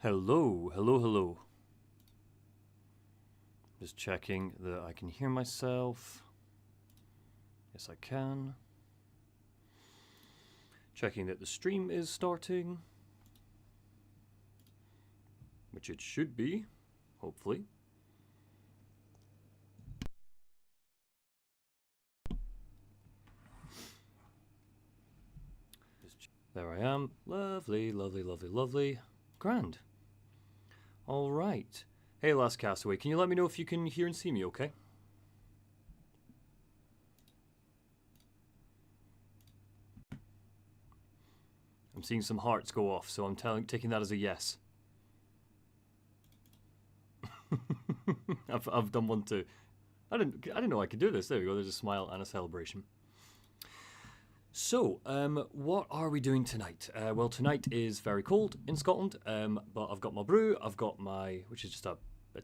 Hello, hello, hello. Just checking that I can hear myself. Yes, I can. Checking that the stream is starting, which it should be, hopefully. There I am. Lovely, lovely, lovely, lovely. Grand. All right. Hey, Last Castaway, can you let me know if you can hear and see me okay? I'm seeing some hearts go off, so I'm taking that as a yes. I've done one too. I didn't know I could do this. There we go. There's a smile and a celebration. So, what are we doing tonight? Well, tonight is very cold in Scotland, but I've got my brew. I've got my, which is just a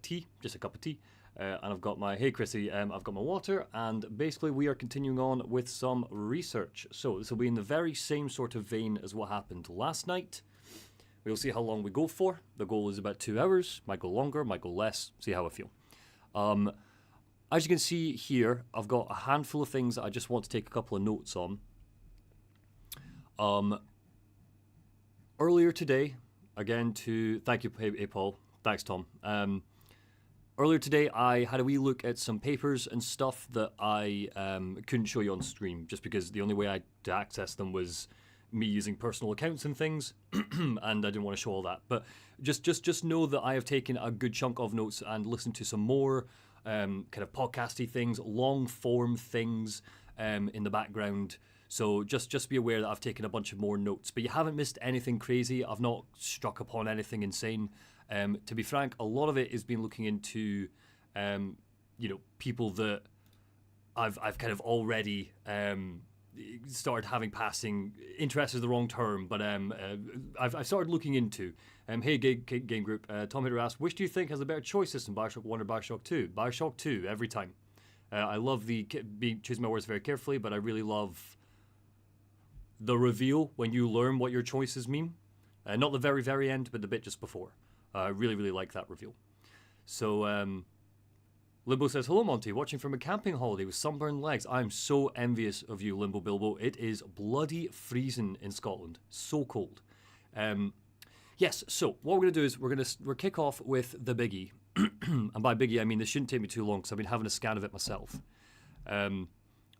tea, just a cup of tea, and I've got my, hey Chrissy, I've got my water, and basically we are continuing on with some research. So this will be in the very same sort of vein as what happened last night. We'll see how long we go for. The goal is about 2 hours. Might go longer, might go less. See how I feel. As you can see here, I've got a handful of things that I just want to take a couple of notes on. Earlier today, again thank you, hey Paul, thanks Tom. Earlier today I had a wee look at some papers and stuff that I couldn't show you on stream, just because the only way I had to access them was me using personal accounts and things, and I didn't want to show all that. But just know that I have taken a good chunk of notes and listened to some more kind of podcasty things, long form things in the background. So just be aware that I've taken a bunch of more notes, but you haven't missed anything crazy. I've not struck upon anything insane. To be frank, a lot of it has been looking into, people that I've kind of already started having passing interest is the wrong term, but I've started looking into. Hey, game group. Tom Hitter asked, which do you think has a better choice system, Bioshock 1 or Bioshock 2? Bioshock 2 every time. I love choosing my words very carefully, but I really love the reveal when you learn what your choices mean. Not the very, very end, but the bit just before. I really, really like that reveal. So, Limbo says, hello, Monty. Watching from a camping holiday with sunburned legs. I'm so envious of you, Limbo Bilbo. It is bloody freezing in Scotland. So cold. Yes, so what we're going to do is we're kick off with the biggie. And by biggie, I mean this shouldn't take me too long because I've been having a scan of it myself.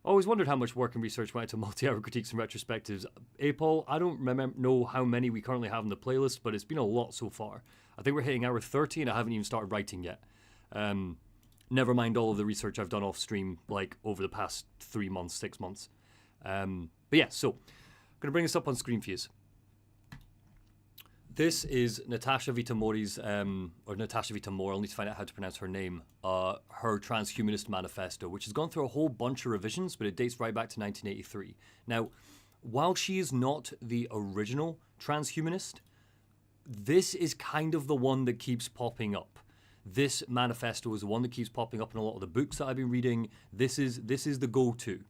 Always wondered how much work and research went into multi-hour critiques and retrospectives. Hey, Paul, I don't know how many we currently have in the playlist, but it's been a lot so far. I think we're hitting hour 30 and I haven't even started writing yet. Never mind all of the research I've done off stream, like over the past 3 months, 6 months. But yeah, so I'm going to bring this up on screen for you. This is Natasha Vitamori's, or Natasha Vitamore, I'll need to find out how to pronounce her name, her transhumanist manifesto, which has gone through a whole bunch of revisions, but it dates right back to 1983. Now, while she is not the original transhumanist, this is kind of the one that keeps popping up. This manifesto is the one that keeps popping up in a lot of the books that I've been reading. This is the go-to.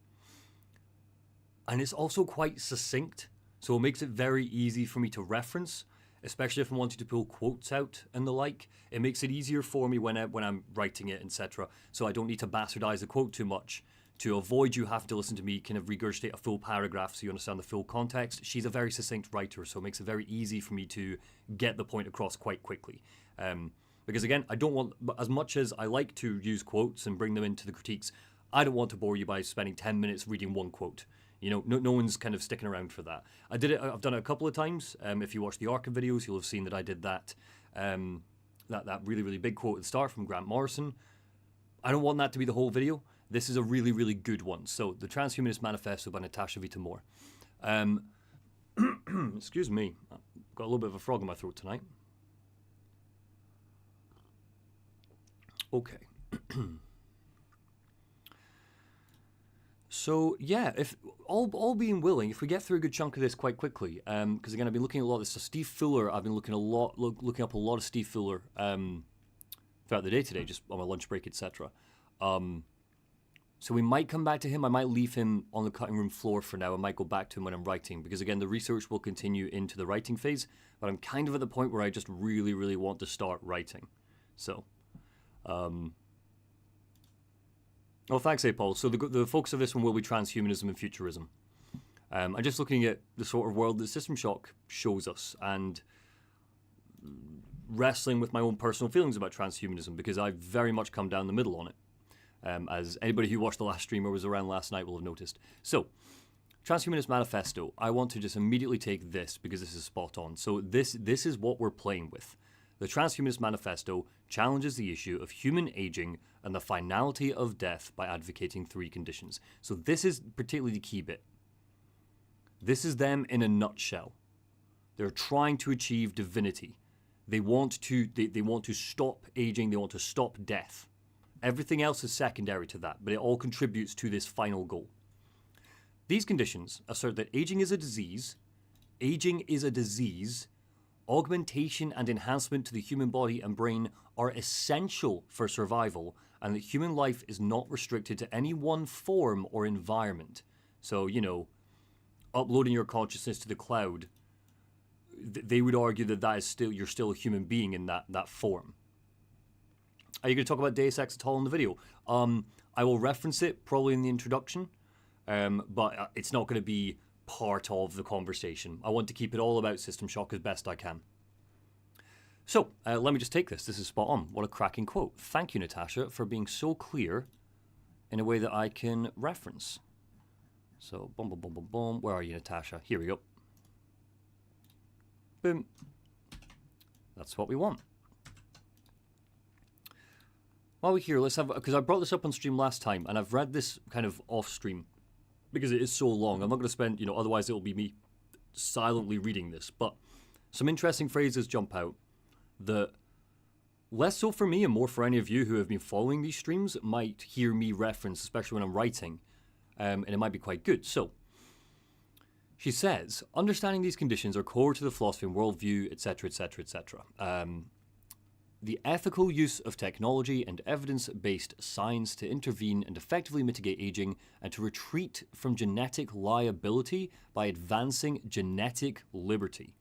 And it's also quite succinct, so it makes it very easy for me to reference, especially if I'm wanting to pull quotes out and the like. It makes it easier for me when I'm writing it, etc. So I don't need to bastardize a quote too much to avoid you having to listen to me kind of regurgitate a full paragraph so you understand the full context. She's a very succinct writer, so it makes it very easy for me to get the point across quite quickly. Because again, I don't want, as much as I like to use quotes and bring them into the critiques, I don't want to bore you by spending 10 minutes reading one quote. You know, no one's kind of sticking around for that. I've done it a couple of times. If you watch the archive videos, you'll have seen that I did that. That really, really big quote at the start from Grant Morrison. I don't want that to be the whole video. This is a really, really good one. So, the Transhumanist Manifesto by Natasha Vitamore. Excuse me. I've got a little bit of a frog in my throat tonight. Okay. So yeah, if all being willing, if we get through a good chunk of this quite quickly, because again I've been looking at a lot of this. So Steve Fuller, I've been looking up a lot of Steve Fuller throughout the day today, just on my lunch break, etc. So we might come back to him. I might leave him on the cutting room floor for now. I might go back to him when I'm writing, because again, the research will continue into the writing phase, but I'm kind of at the point where I just really, really want to start writing. So, oh, thanks, Paul. So the focus of this one will be transhumanism and futurism. I'm just looking at the sort of world that System Shock shows us and wrestling with my own personal feelings about transhumanism, because I've very much come down the middle on it. As anybody who watched the last stream or was around last night will have noticed. So, Transhumanist Manifesto, I want to just immediately take this because this is spot on. So this is what we're playing with. The Transhumanist Manifesto challenges the issue of human aging and the finality of death by advocating 3 conditions. So this is particularly the key bit. This is them in a nutshell. They're trying to achieve divinity. They want to stop aging, they want to stop death. Everything else is secondary to that, but it all contributes to this final goal. These conditions assert that aging is a disease, augmentation and enhancement to the human body and brain are essential for survival, and that human life is not restricted to any one form or environment. So, you know, uploading your consciousness to the cloud, they would argue that that is still, you're still a human being in that form. Are you going to talk about Deus Ex at all in the video? I will reference it probably in the introduction, but it's not going to be part of the conversation. I want to keep it all about System Shock as best I can. So, let me just take this. This is spot on. What a cracking quote. Thank you, Natasha, for being so clear in a way that I can reference. So, boom, boom, boom, boom, boom. Where are you, Natasha? Here we go. Boom. That's what we want. While we're here, let's have, because I brought this up on stream last time, and I've read this kind of off stream because it is so long. I'm not going to spend, you know, otherwise it will be me silently reading this. But some interesting phrases jump out that, less so for me and more for any of you who have been following these streams, might hear me reference, especially when I'm writing, and it might be quite good. So, she says, understanding these conditions are core to the philosophy and worldview, etc., etc., etc. The ethical use of technology and evidence-based science to intervene and effectively mitigate aging and to retreat from genetic liability by advancing genetic liberty.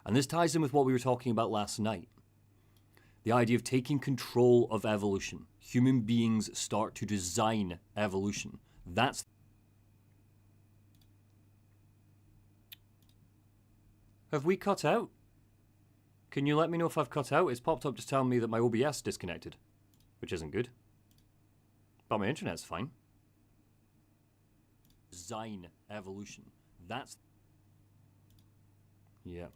And this ties in with what we were talking about last night. The idea of taking control of evolution. Human beings start to design evolution. That's... Have we cut out? Can you let me know if I've cut out? It's popped up just telling me that my OBS disconnected, which isn't good. But my internet's fine. Design evolution. That's... Yeah.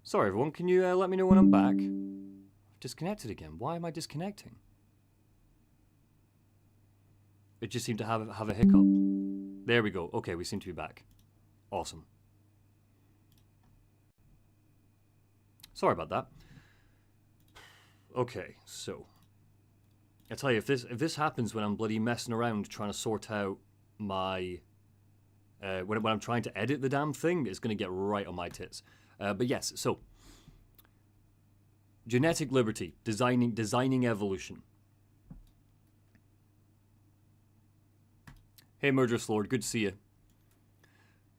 Sorry everyone, can you let me know when I'm back? I've disconnected again. Why am I disconnecting? It just seemed to have a hiccup. There we go. Okay, we seem to be back. Awesome. Sorry about that. Okay, so I tell you, if this happens when I'm bloody messing around trying to sort out my when I'm trying to edit the damn thing, it's going to get right on my tits. But yes, so genetic liberty, designing evolution. Hey, Murderous Lord, good to see you.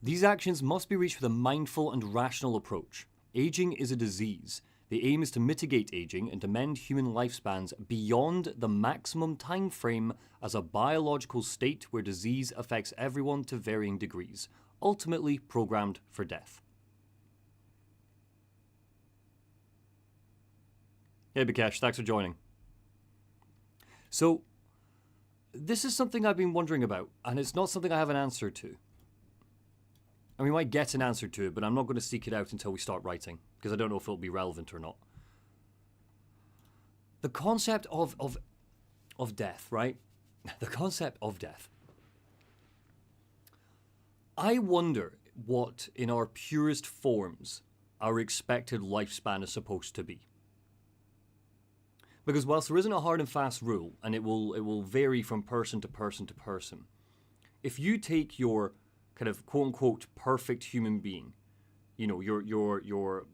These actions must be reached with a mindful and rational approach. Aging is a disease. The aim is to mitigate aging and amend human lifespans beyond the maximum time frame as a biological state where disease affects everyone to varying degrees, ultimately programmed for death. Hey, Bikesh, thanks for joining. So, this is something I've been wondering about, and it's not something I have an answer to. And we might get an answer to it, but I'm not going to seek it out until we start writing, because I don't know if it'll be relevant or not. The concept of death, right? The concept of death. I wonder what, in our purest forms, our expected lifespan is supposed to be. Because whilst there isn't a hard and fast rule, and it will vary from person to person to person, if you take your kind of quote-unquote perfect human being, you know, your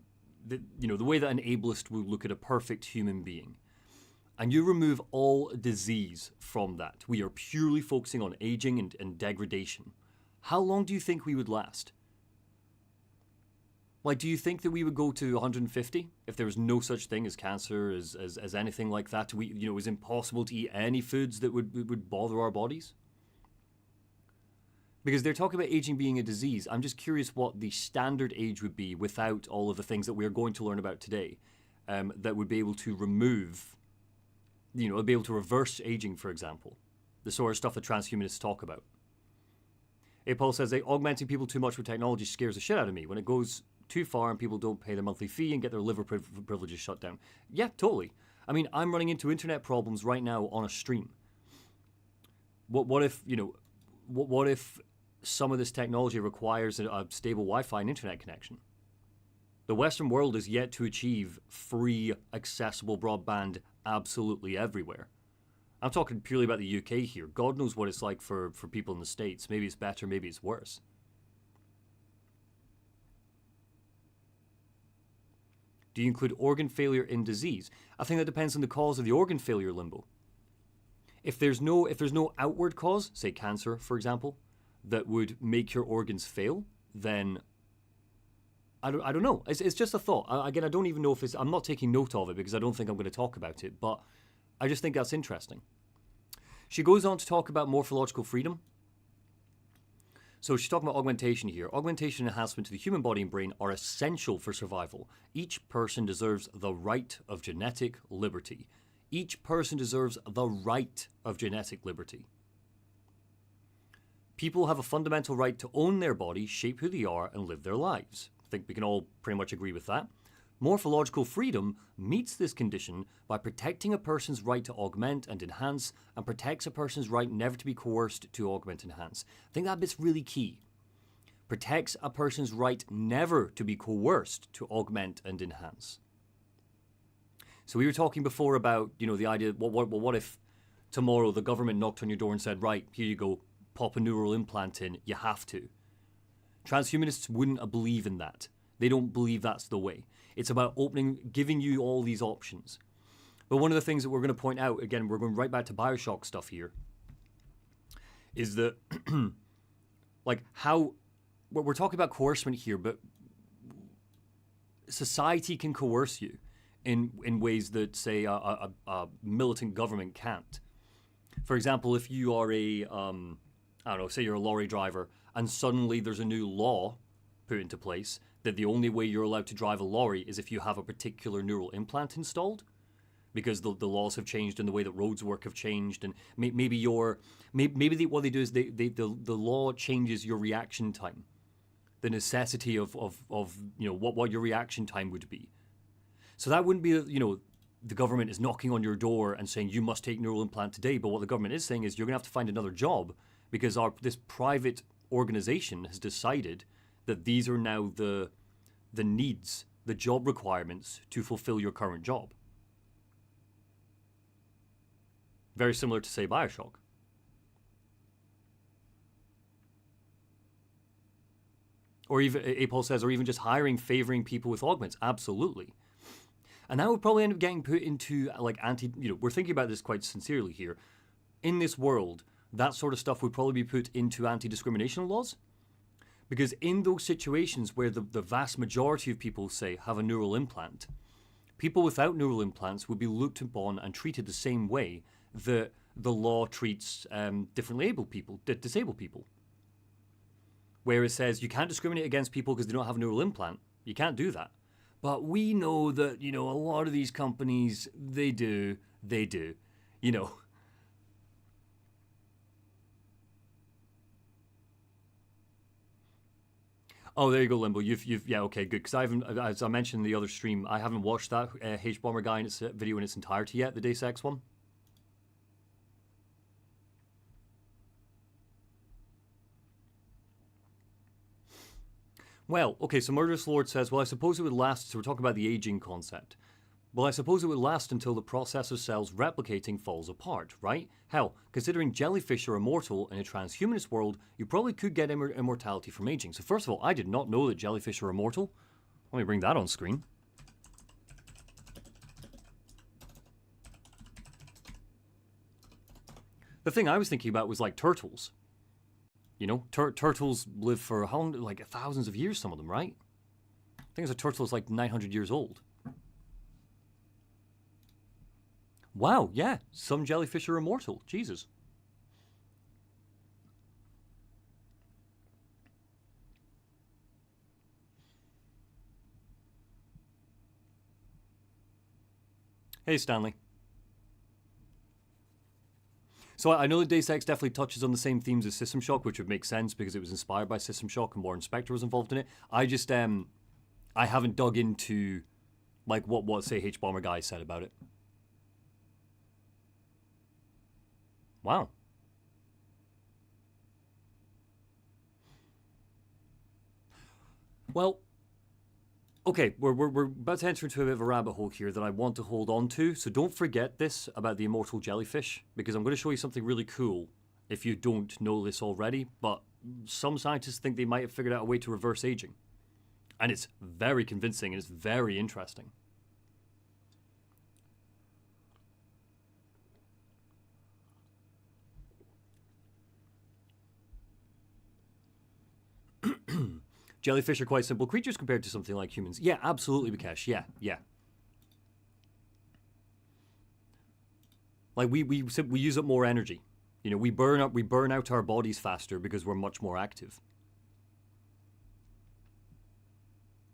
the way that an ableist would look at a perfect human being, and you remove all disease from that, we are purely focusing on aging and degradation, how long do you think we would last? Like, do you think that we would go to 150 if there was no such thing as cancer, as anything like that? It was impossible to eat any foods that would bother our bodies? Because they're talking about aging being a disease. I'm just curious what the standard age would be without all of the things that we're going to learn about today, that would be able to remove, be able to reverse aging, for example. The sort of stuff that transhumanists talk about. Paul says, augmenting people too much with technology scares the shit out of me. When it goes too far and people don't pay their monthly fee and get their liver privileges shut down. Yeah, totally. I mean, I'm running into internet problems right now on a stream. What if, what if some of this technology requires a stable Wi-Fi and internet connection? The Western world is yet to achieve free, accessible broadband absolutely everywhere. I'm talking purely about the UK here. God knows what it's like for people in the States. Maybe it's better, maybe it's worse. Do you include organ failure in disease? I think that depends on the cause of the organ failure, Limbo. If there's no outward cause, say cancer, for example, that would make your organs fail, then I don't know. It's just a thought. Again, I don't even know if I'm not taking note of it because I don't think I'm going to talk about it, but I just think that's interesting. She goes on to talk about morphological freedom. So she's talking about augmentation here. Augmentation and enhancement to the human body and brain are essential for survival. Each person deserves the right of genetic liberty. Each person deserves the right of genetic liberty. People have a fundamental right to own their body, shape who they are, and live their lives. I think we can all pretty much agree with that. Morphological freedom meets this condition by protecting a person's right to augment and enhance, and protects a person's right never to be coerced to augment and enhance. I think that bit's really key. Protects a person's right never to be coerced to augment and enhance. So we were talking before about, the idea, what if tomorrow the government knocked on your door and said, right, here you go, pop a neural implant in, you have to. Transhumanists wouldn't believe in that. They don't believe that's the way. It's about giving you all these options. But one of the things that we're going to point out, again, we're going right back to Bioshock stuff here, is that, we're talking about coercion here, but society can coerce you in ways that, say, a militant government can't. For example, if you are say you're a lorry driver, and suddenly there's a new law put into place that the only way you're allowed to drive a lorry is if you have a particular neural implant installed, because the laws have changed and the way that roads work have changed, and maybe what they do is the law changes your reaction time, the necessity of what your reaction time would be. So that wouldn't be the government is knocking on your door and saying you must take neural implant today, but what the government is saying is you're going to have to find another job because this private organization has decided that these are now the needs, the job requirements to fulfill your current job. Very similar to, say, Bioshock. Or even, Apol says, or even just favoring people with augments. Absolutely. And that would probably end up getting put into, we're thinking about this quite sincerely here. In this world, that sort of stuff would probably be put into anti-discrimination laws. Because in those situations where the vast majority of people, say, have a neural implant, people without neural implants would be looked upon and treated the same way that the law treats differently abled people, disabled people. Where it says you can't discriminate against people because they don't have a neural implant. You can't do that. But we know that, a lot of these companies, they do. Oh, there you go, Limbo. Yeah, okay, good. Because I haven't, as I mentioned in the other stream, I haven't watched that H-Bomber guy in its video in its entirety yet, the Deus Ex one. Well, okay, so Murderous Lord says, well, I suppose it would last, so we're talking about the aging concept. Well, I suppose it would last until the process of cells replicating falls apart, right? Hell, considering jellyfish are immortal in a transhumanist world, you probably could get immortality from aging. So first of all, I did not know that jellyfish are immortal. Let me bring that on screen. The thing I was thinking about was like turtles. You know, turtles live for how long? Like thousands of years, some of them, right? I think a turtle is like 900 years old. Wow, yeah, some jellyfish are immortal. Jesus. Hey, Stanley. So I know that Deus Ex definitely touches on the same themes as System Shock, which would make sense because it was inspired by System Shock and Warren Spector was involved in it. I just, I haven't dug into, like, what say H-Bomber guy said about it. Wow. Well, okay, we're about to enter into a bit of a rabbit hole here that I want to hold on to, so don't forget this about the immortal jellyfish, because I'm going to show you something really cool if you don't know this already, but some scientists think they might have figured out a way to reverse aging. And it's very convincing and it's very interesting. Jellyfish are quite simple creatures compared to something like humans. Yeah, absolutely, Vikesh. Yeah. Like we use up more energy. You know, we burn out our bodies faster because we're much more active.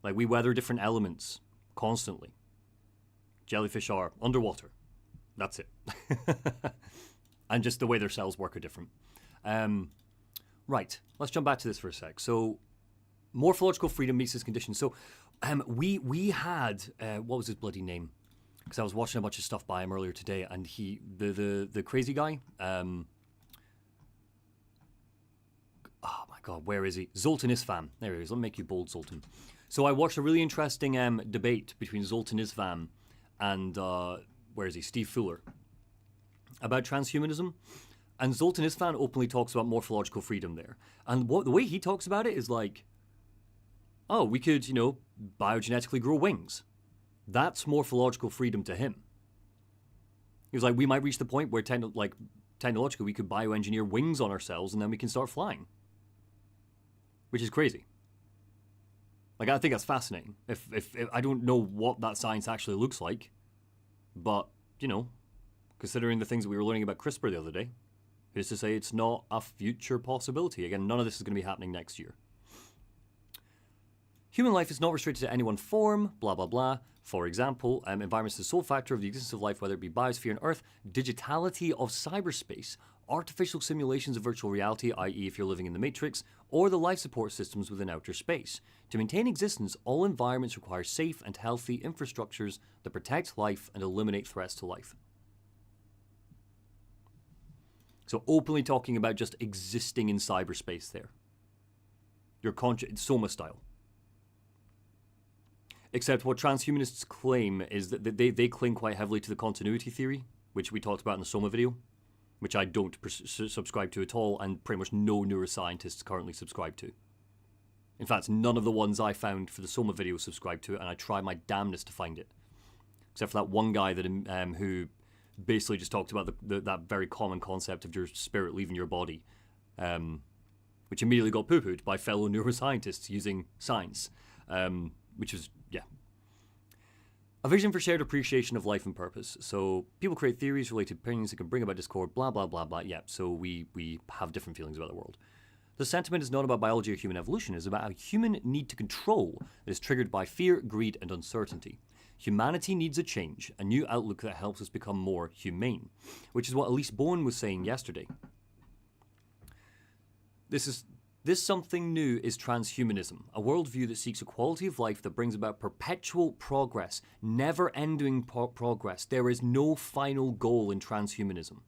Like we weather different elements constantly. Jellyfish are underwater. That's it. And just the way their cells work are different. Right, let's jump back to this for a sec. So, morphological freedom meets this condition. So, we had what was his bloody name? Because I was watching a bunch of stuff by him earlier today, and the crazy guy. Oh my God, where is he? Zoltan Isfam. There he is. Let me make you bold, Zoltan. So I watched a really interesting debate between Zoltan Isfam and where is he? Steve Fuller about transhumanism. And Zoltan Isfam openly talks about morphological freedom there. And the way he talks about it is like, oh, we could, you know, biogenetically grow wings. That's morphological freedom to him. He was like, we might reach the point where technologically we could bioengineer wings on ourselves and then we can start flying. Which is crazy. Like, I think that's fascinating. If I don't know what that science actually looks like, but, you know, considering the things that we were learning about CRISPR the other day, who's to say it's not a future possibility? Again, none of this is going to be happening next year. Human life is not restricted to any one form, blah, blah, blah. For example, environment is the sole factor of the existence of life, whether it be biosphere on Earth, digitality of cyberspace, artificial simulations of virtual reality, i.e. if you're living in the Matrix, or the life support systems within outer space. To maintain existence, all environments require safe and healthy infrastructures that protect life and eliminate threats to life. So openly talking about just existing in cyberspace there. Your Soma style. Except what transhumanists claim is that they cling quite heavily to the continuity theory, which we talked about in the Soma video, which I don't subscribe to at all, and pretty much no neuroscientists currently subscribe to. In fact, none of the ones I found for the Soma video subscribe to it, and I try my damnedest to find it. Except for that one guy that who basically just talked about that very common concept of your spirit leaving your body, which immediately got poo-pooed by fellow neuroscientists using science, which was, yeah. A vision for shared appreciation of life and purpose. So people create theories, related opinions that can bring about discord, blah, blah, blah, blah. Yeah, so we have different feelings about the world. The sentiment is not about biology or human evolution. It is about a human need to control that is triggered by fear, greed, and uncertainty. Humanity needs a change, a new outlook that helps us become more humane, which is what Elise Bowen was saying yesterday. This something new is transhumanism, a worldview that seeks a quality of life that brings about perpetual progress, never-ending progress. There is no final goal in transhumanism.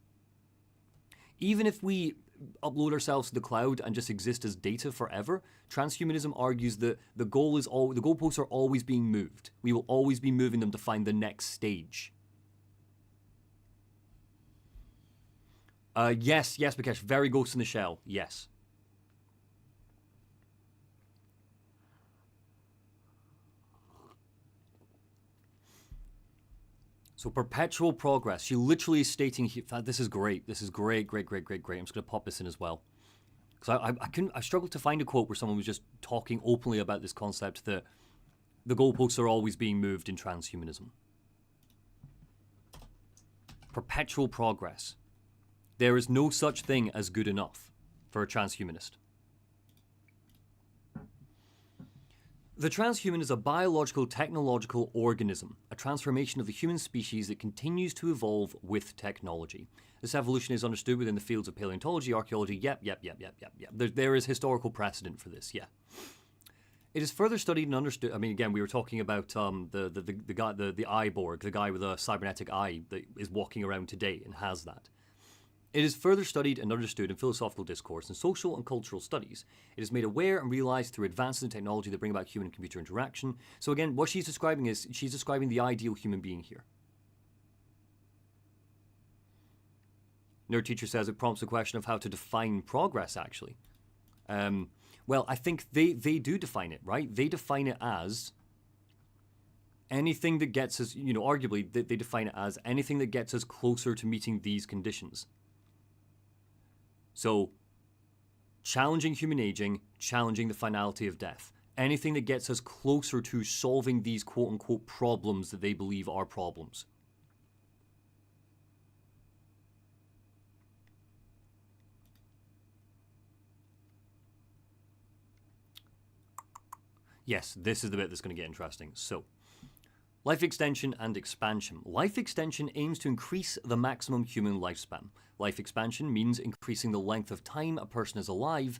Even if we upload ourselves to the cloud and just exist as data forever, transhumanism argues that the goalposts are always being moved. We will always be moving them to find the next stage. Yes, Bikesh, very Ghost in the Shell, yes. So perpetual progress. She literally is stating here, this is great. This is great, great, great, great, great. I'm just going to pop this in as well. Because I struggled to find a quote where someone was just talking openly about this concept that the goalposts are always being moved in transhumanism. Perpetual progress. There is no such thing as good enough for a transhumanist. The transhuman is a biological, technological organism, a transformation of the human species that continues to evolve with technology. This evolution is understood within the fields of paleontology, archaeology. Yep. There is historical precedent for this. Yeah. It is further studied and understood. I mean, again, we were talking about the guy, the Eyeborg, the guy with a cybernetic eye that is walking around today and has that. It is further studied and understood in philosophical discourse and social and cultural studies. It is made aware and realized through advances in technology that bring about human and computer interaction. So again, what she's describing is she's describing the ideal human being here. Nerd Teacher says it prompts a question of how to define progress, actually. Well, I think they do define it, right? They define it as anything that gets us, arguably, they define it as anything that gets us closer to meeting these conditions. So, challenging human aging, challenging the finality of death. Anything that gets us closer to solving these quote-unquote problems that they believe are problems. Yes, this is the bit that's going to get interesting. So, life extension and expansion. Life extension aims to increase the maximum human lifespan. Life expansion means increasing the length of time a person is alive.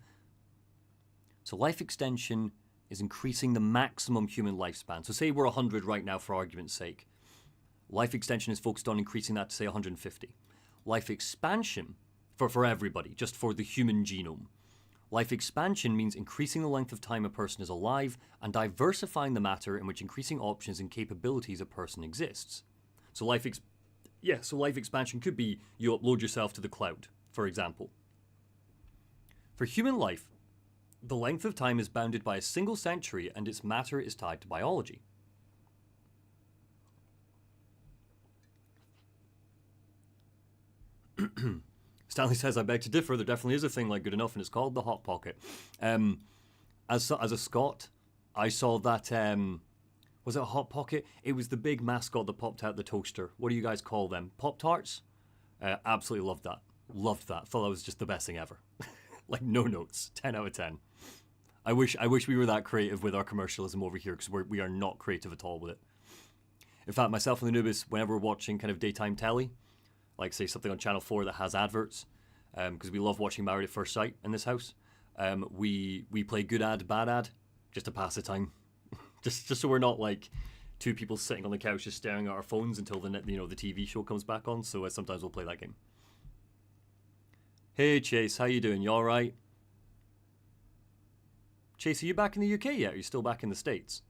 So life extension is increasing the maximum human lifespan. So say we're 100 right now for argument's sake. Life extension is focused on increasing that to say 150. Life expansion, for everybody, just for the human genome. Life expansion means increasing the length of time a person is alive and diversifying the matter in which increasing options and capabilities a person exists. So life expansion could be you upload yourself to the cloud, for example. For human life, the length of time is bounded by a single century and its matter is tied to biology. Stanley says, I beg to differ. There definitely is a thing like good enough, and it's called the Hot Pocket. As a Scot, I saw that, was it a Hot Pocket? It was the big mascot that popped out the toaster. What do you guys call them? Pop-Tarts? Absolutely loved that. Loved that. Thought that was just the best thing ever. Like, no notes. 10 out of 10. I wish we were that creative with our commercialism over here, because we are not creative at all with it. In fact, myself and the Nubis, whenever we're watching kind of daytime telly, like say something on Channel 4 that has adverts, because we love watching Married at First Sight in this house, we play good ad, bad ad, just to pass the time. just so we're not like two people sitting on the couch just staring at our phones until the TV show comes back on. So sometimes we'll play that game. Hey Chase, how you doing? You all right? Chase, are you back in the UK yet? Or are you still back in the States?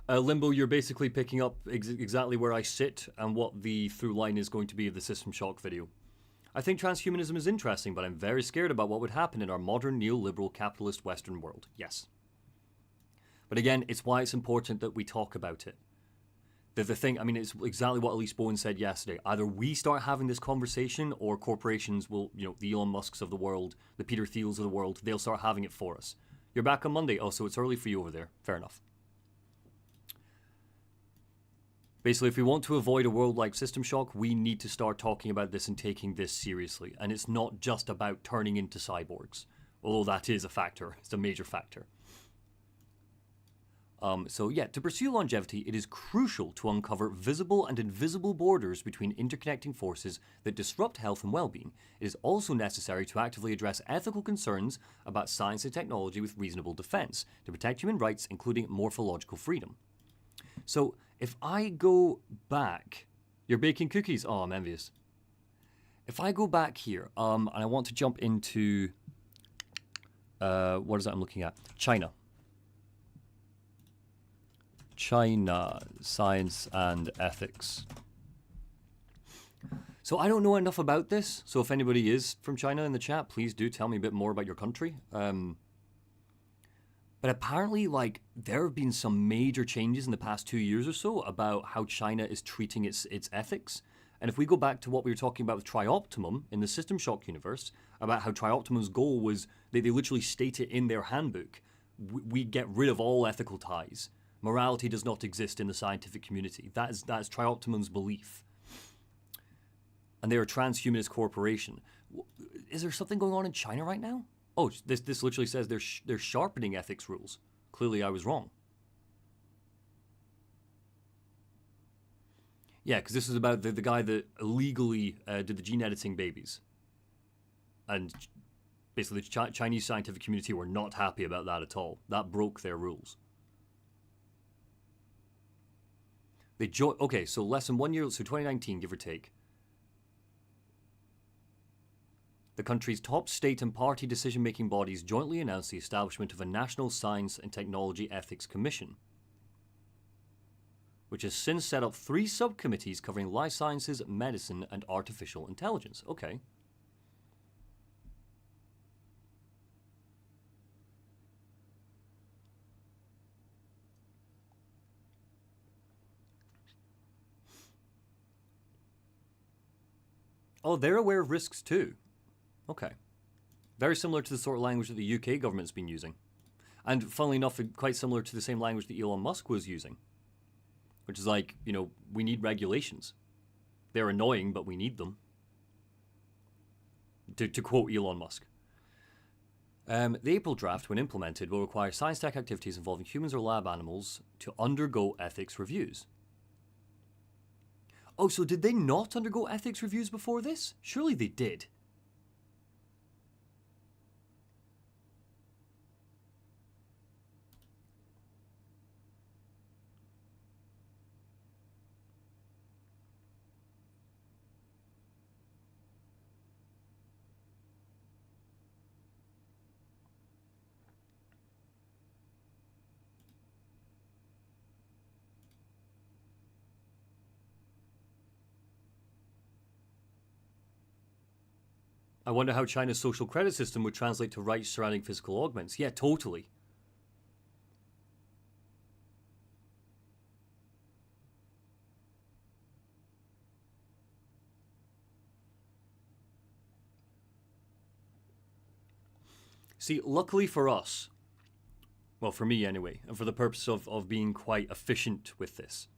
Limbo, you're basically picking up exactly where I sit and what the through line is going to be of the System Shock video. I think transhumanism is interesting, but I'm very scared about what would happen in our modern neoliberal capitalist Western world. Yes. But again, it's why it's important that we talk about it. The thing, I mean, it's exactly what Elise Bowen said yesterday. Either we start having this conversation or corporations will, the Elon Musks of the world, the Peter Thiels of the world, they'll start having it for us. You're back on Monday. Oh, so it's early for you over there. Fair enough. Basically, if we want to avoid a world like System Shock, we need to start talking about this and taking this seriously. And it's not just about turning into cyborgs, although that is a factor. It's a major factor. So yeah, to pursue longevity, it is crucial to uncover visible and invisible borders between interconnecting forces that disrupt health and well-being. It is also necessary to actively address ethical concerns about science and technology with reasonable defense to protect human rights, including morphological freedom. So if I go back, you're baking cookies? Oh, I'm envious. If I go back here, and I want to jump into, what is that I'm looking at? China, science and ethics. So I don't know enough about this. So if anybody is from China in the chat, please do tell me a bit more about your country. But But apparently, like, there have been some major changes in the past 2 years or so about how China is treating its ethics. And if we go back to what we were talking about with Trioptimum in the System Shock universe, about how Trioptimum's goal was, they literally state it in their handbook, we get rid of all ethical ties. Morality does not exist in the scientific community. That is Trioptimum's belief. And they're a transhumanist corporation. Is there something going on in China right now? Oh, this literally says they're sharpening ethics rules. Clearly I was wrong. Yeah, because this is about the guy that illegally did the gene editing babies. And basically the Chinese scientific community were not happy about that at all. That broke their rules. Okay, so less than 1 year, so 2019, give or take. The country's top state and party decision-making bodies jointly announced the establishment of a National Science and Technology Ethics Commission, which has since set up 3 subcommittees covering life sciences, medicine, and artificial intelligence. Okay. Oh, they're aware of risks too. Okay. Very similar to the sort of language that the UK government's been using. And funnily enough, quite similar to the same language that Elon Musk was using. Which is like, you know, we need regulations. They're annoying, but we need them. To quote Elon Musk. The April draft, when implemented, will require science tech activities involving humans or lab animals to undergo ethics reviews. Oh, so did they not undergo ethics reviews before this? Surely they did. I wonder how China's social credit system would translate to rights surrounding physical augments. Yeah, totally. See, luckily for us, well, for me anyway, and for the purpose of being quite efficient with this,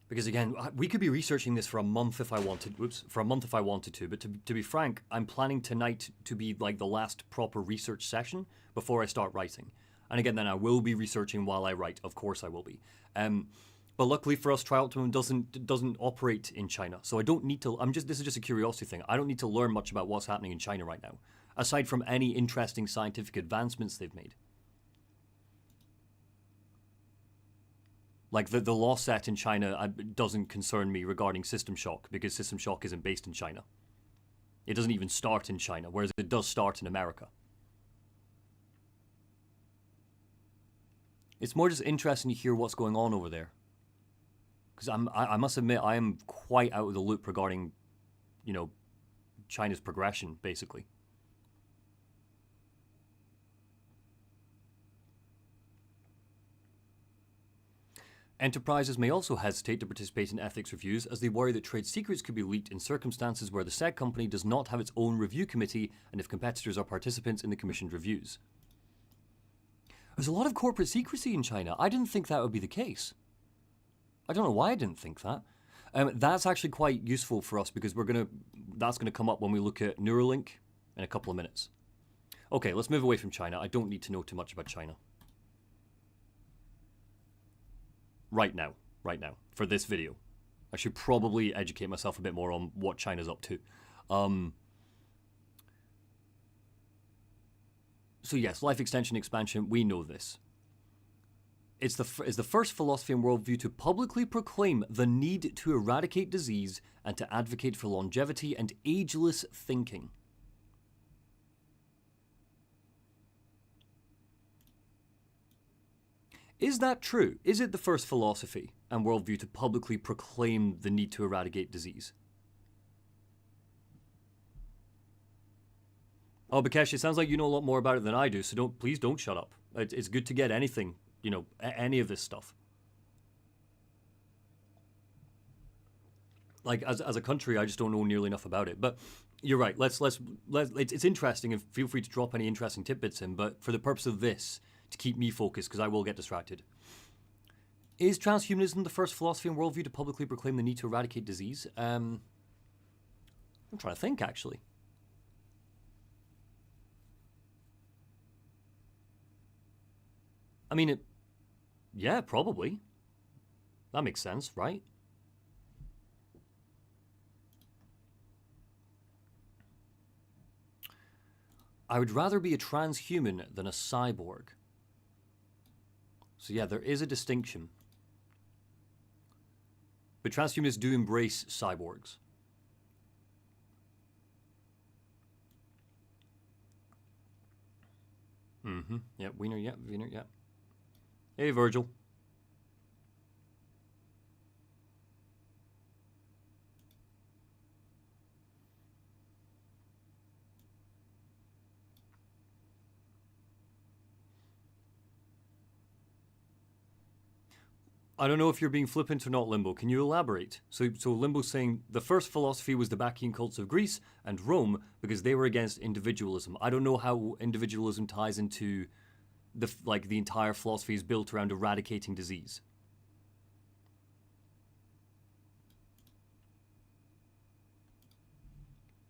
because again, we could be researching this for a month if I wanted. For a month if I wanted to. But to be frank, I'm planning tonight to be like the last proper research session before I start writing. And again, then I will be researching while I write. Of course, I will be. But luckily for us, Trioptimum doesn't operate in China, so I don't need to. This is just a curiosity thing. I don't need to learn much about what's happening in China right now, aside from any interesting scientific advancements they've made. Like the law set in China doesn't concern me regarding System Shock, because System Shock isn't based in China. It doesn't even start in China, whereas it does start in America. It's more just interesting to hear what's going on over there. Because I must admit, I am quite out of the loop regarding, you know, China's progression, basically. Enterprises may also hesitate to participate in ethics reviews as they worry that trade secrets could be leaked in circumstances where the said company does not have its own review committee and if competitors are participants in the commissioned reviews. There's a lot of corporate secrecy in China. I didn't think that would be the case. I don't know why I didn't think that. That's actually quite useful for us because that's gonna come up when we look at Neuralink in a couple of minutes. Okay, let's move away from China. I don't need to know too much about China. Right now, for this video. I should probably educate myself a bit more on what China's up to. So yes, life extension expansion, we know this. It's the first philosophy and worldview to publicly proclaim the need to eradicate disease and to advocate for longevity and ageless thinking. Is that true? Is it the first philosophy and worldview to publicly proclaim the need to eradicate disease? Oh, Bikesh, it sounds like you know a lot more about it than I do, so please don't shut up. It's good to get anything, you know, any of this stuff. Like, as a country, I just don't know nearly enough about it. But you're right. It's interesting, and feel free to drop any interesting tidbits in. But for the purpose of this, to keep me focused, because I will get distracted. Is transhumanism the first philosophy and worldview to publicly proclaim the need to eradicate disease? I'm trying to think, actually. I mean, yeah, probably. That makes sense, right? I would rather be a transhuman than a cyborg. So yeah, there is a distinction. But transhumanists do embrace cyborgs. Mm-hmm. Yeah, Wiener, yeah, Wiener, yeah. Hey, Virgil. I don't know if you're being flippant or not, Limbo. Can you elaborate? So Limbo's saying the first philosophy was the Bacchian cults of Greece and Rome because they were against individualism. I don't know how individualism ties into the entire philosophy is built around eradicating disease.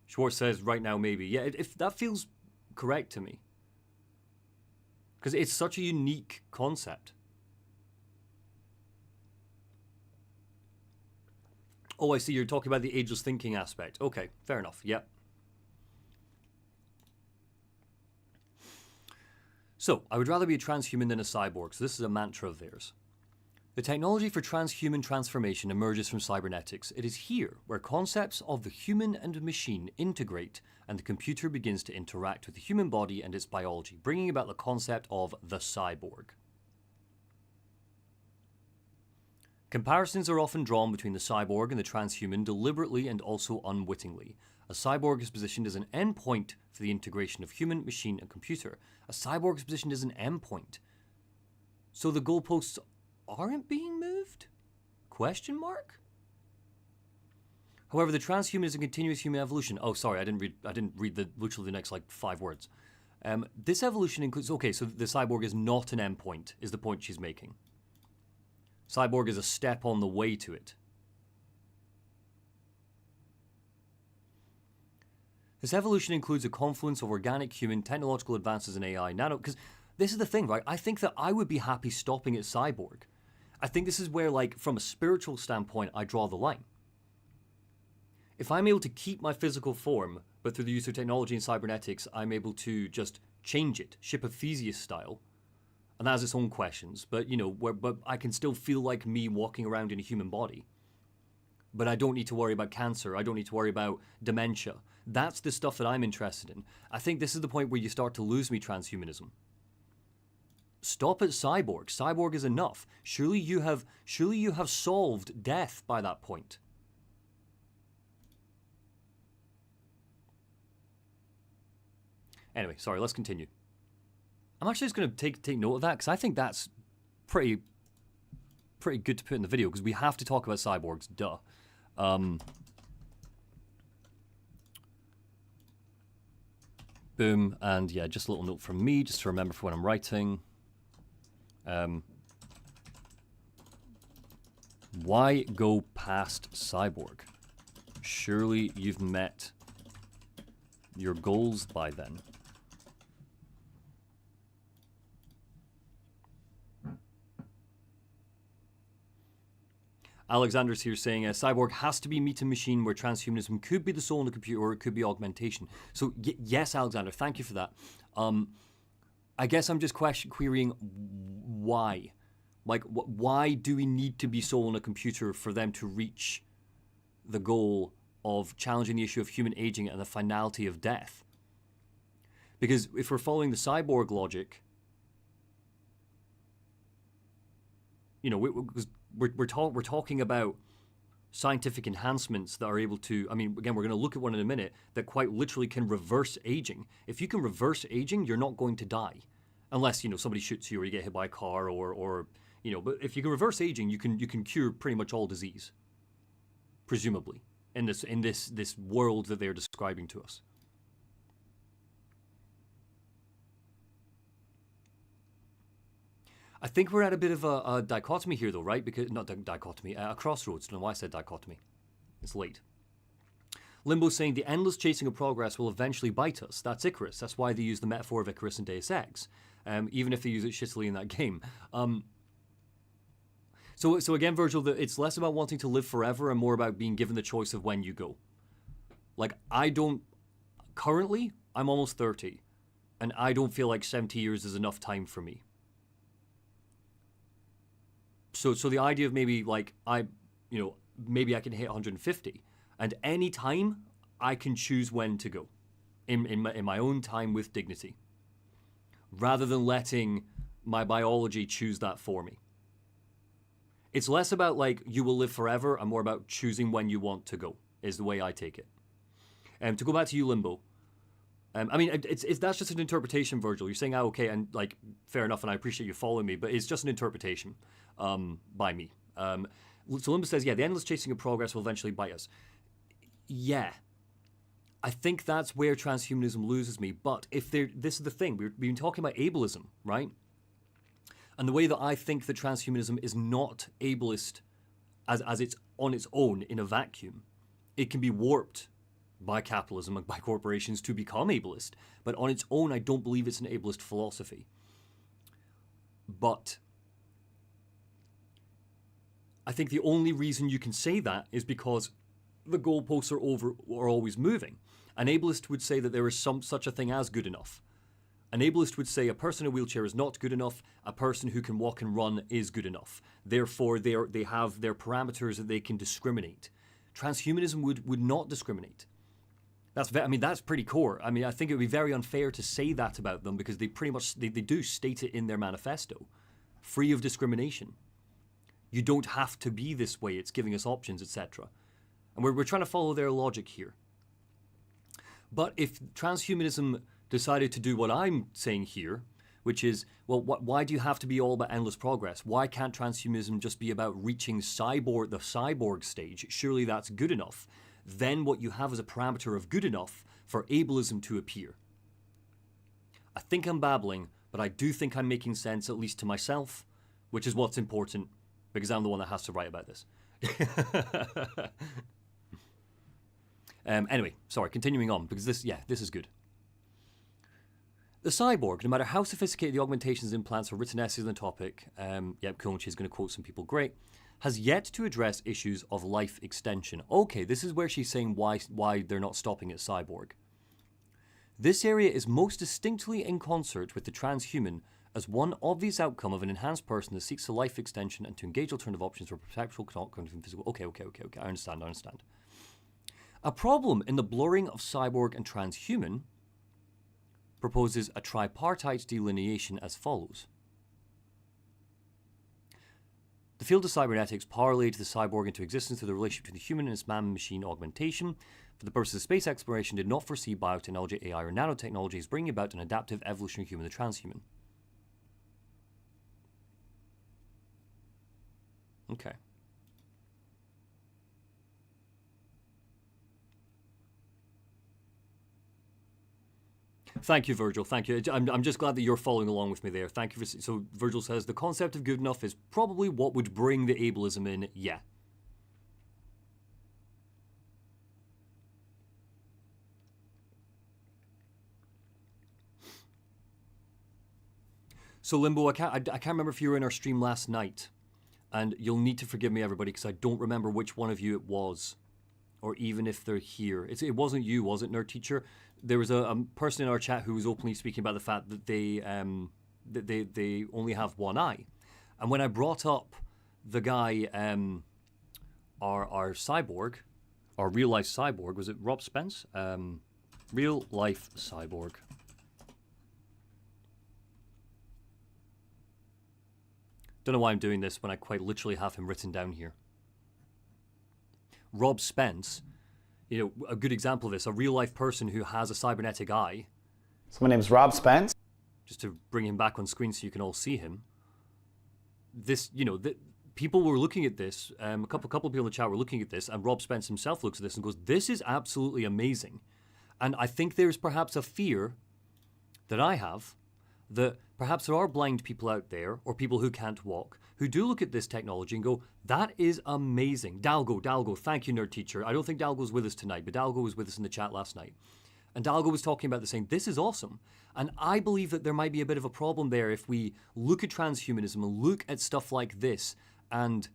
Schwartz says right now maybe. Yeah, if that feels correct to me. Because it's such a unique concept. Oh, I see. You're talking about the ageless thinking aspect. Okay, fair enough. Yep. So, I would rather be a transhuman than a cyborg. So this is a mantra of theirs. The technology for transhuman transformation emerges from cybernetics. It is here where concepts of the human and machine integrate and the computer begins to interact with the human body and its biology, bringing about the concept of the cyborg. Comparisons are often drawn between the cyborg and the transhuman deliberately and also unwittingly. A cyborg is positioned as an endpoint for the integration of human, machine, and computer. A cyborg is positioned as an endpoint. So the goalposts aren't being moved? Question mark? However, the transhuman is a continuous human evolution. Oh, sorry, I didn't read literally the next 5 words. This evolution includes... Okay, so the cyborg is not an endpoint, is the point she's making. Cyborg is a step on the way to it. This evolution includes a confluence of organic, human, technological advances in AI, nano... Because this is the thing, right? I think that I would be happy stopping at cyborg. I think this is where, from a spiritual standpoint, I draw the line. If I'm able to keep my physical form, but through the use of technology and cybernetics, I'm able to just change it, ship of Theseus style, and that has its own questions, but, but I can still feel like me walking around in a human body. But I don't need to worry about cancer. I don't need to worry about dementia. That's the stuff that I'm interested in. I think this is the point where you start to lose me transhumanism. Stop at cyborg. Cyborg is enough. Surely you have solved death by that point. Anyway, sorry, let's continue. I'm actually just going to take note of that because I think that's pretty good to put in the video because we have to talk about cyborgs, duh. Boom, and yeah, just a little note from me just to remember for when I'm writing. Why go past cyborg? Surely you've met your goals by then. Alexander's here saying, cyborg has to be meat and machine where transhumanism could be the soul in the computer or it could be augmentation. So, yes, Alexander, thank you for that. I guess I'm just querying why. Why do we need to be soul in a computer for them to reach the goal of challenging the issue of human aging and the finality of death? Because if we're following the cyborg logic, we're talking about scientific enhancements that are able to, I mean, again, we're going to look at one in a minute, that quite literally can reverse aging. If you can reverse aging, you're not going to die. Unless, you know, somebody shoots you or you get hit by a car or you know, but if you can reverse aging, you can cure pretty much all disease. Presumably, in this world that they're describing to us. I think we're at a bit of a dichotomy here, though, right? Because not dichotomy, a crossroads. I don't know why I said dichotomy. It's late. Limbo saying the endless chasing of progress will eventually bite us. That's Icarus. That's why they use the metaphor of Icarus in Deus Ex, even if they use it shittily in that game. So again, Virgil, it's less about wanting to live forever and more about being given the choice of when you go. Like, currently, I'm almost 30, and I don't feel like 70 years is enough time for me. So the idea of maybe like maybe I can hit 150, and any time I can choose when to go, in my own time with dignity, rather than letting my biology choose that for me. It's less about like you will live forever and more about choosing when you want to go, is the way I take it. To go back to you, Limbo. I mean, that's just an interpretation, Virgil. You're saying, okay, and like, fair enough, and I appreciate you following me, but it's just an interpretation by me. So Limbo says, yeah, the endless chasing of progress will eventually bite us. Yeah. I think that's where transhumanism loses me, but this is the thing, we've been talking about ableism, right? And the way that I think that transhumanism is not ableist as it's on its own in a vacuum, it can be warped by capitalism and by corporations to become ableist. But on its own, I don't believe it's an ableist philosophy. But I think the only reason you can say that is because the goalposts are always moving. An ableist would say that there is such a thing as good enough. An ableist would say a person in a wheelchair is not good enough, a person who can walk and run is good enough. Therefore, they have their parameters that they can discriminate. Transhumanism would not discriminate. That's pretty core. I mean, I think it would be very unfair to say that about them because they pretty much, they do state it in their manifesto. Free of discrimination. You don't have to be this way, it's giving us options, etc. And we're trying to follow their logic here. But if transhumanism decided to do what I'm saying here, which is, well, why do you have to be all about endless progress? Why can't transhumanism just be about reaching the cyborg stage? Surely that's good enough. Then what you have is a parameter of good enough for ableism to appear. I think I'm babbling, but I do think I'm making sense, at least to myself, which is what's important, because I'm the one that has to write about this. Anyway, sorry, continuing on, because this is good. The cyborg, no matter how sophisticated the augmentations, implants, or written essays on the topic, cool, she's going to quote some people, great, has yet to address issues of life extension. Okay, this is where she's saying why they're not stopping at cyborg. This area is most distinctly in concert with the transhuman as one obvious outcome of an enhanced person that seeks a life extension and to engage alternative options for perceptual, cognitive, and physical. Okay, I understand. A problem in the blurring of cyborg and transhuman proposes a tripartite delineation as follows. The field of cybernetics parlayed the cyborg into existence through the relationship between the human and its man-machine augmentation. For the purposes of space exploration, did not foresee biotechnology, AI, or nanotechnology as bringing about an adaptive evolutionary human, the transhuman. Okay. Thank you, Virgil. Thank you. I'm just glad that you're following along with me there. Thank you for... So Virgil says, the concept of good enough is probably what would bring the ableism in. Yeah. So Limbo, I can't remember if you were in our stream last night, and you'll need to forgive me, everybody, because I don't remember which one of you it was, or even if they're here. It wasn't you, was it, Nerd Teacher? There was a person in our chat who was openly speaking about the fact that they only have one eye, and when I brought up the guy, our cyborg, our real life cyborg, was it Rob Spence? Real life cyborg. Don't know why I'm doing this when I quite literally have him written down here. Rob Spence, you know, a good example of this, a real-life person who has a cybernetic eye. So my name is Rob Spence. Just to bring him back on screen so you can all see him. This, you know, people were looking at this, a couple of people in the chat were looking at this, and Rob Spence himself looks at this and goes, this is absolutely amazing. And I think there's perhaps a fear that I have that perhaps there are blind people out there, or people who can't walk, who do look at this technology and go, that is amazing. Dalgo, thank you, Nerd Teacher. I don't think Dalgo's with us tonight, but Dalgo was with us in the chat last night. And Dalgo was talking about this, saying, this is awesome. And I believe that there might be a bit of a problem there if we look at transhumanism and look at stuff like this. And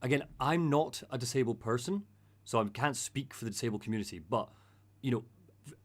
again, I'm not a disabled person, so I can't speak for the disabled community, but, you know,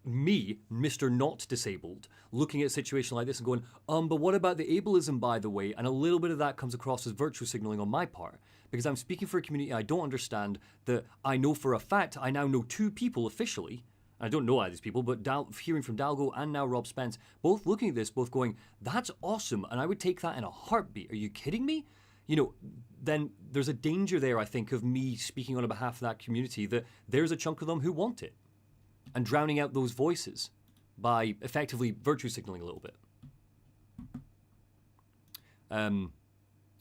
me, Mr. Not Disabled, looking at a situation like this and going, but what about the ableism, by the way? And a little bit of that comes across as virtue signaling on my part, because I'm speaking for a community I don't understand, that I know for a fact, I now know 2 people officially, I don't know either of these people, but hearing from Dalgo and now Rob Spence, both looking at this, both going, that's awesome, and I would take that in a heartbeat. Are you kidding me? You know, then there's a danger there, I think, of me speaking on behalf of that community, that there's a chunk of them who want it, and drowning out those voices by effectively virtue signaling a little bit.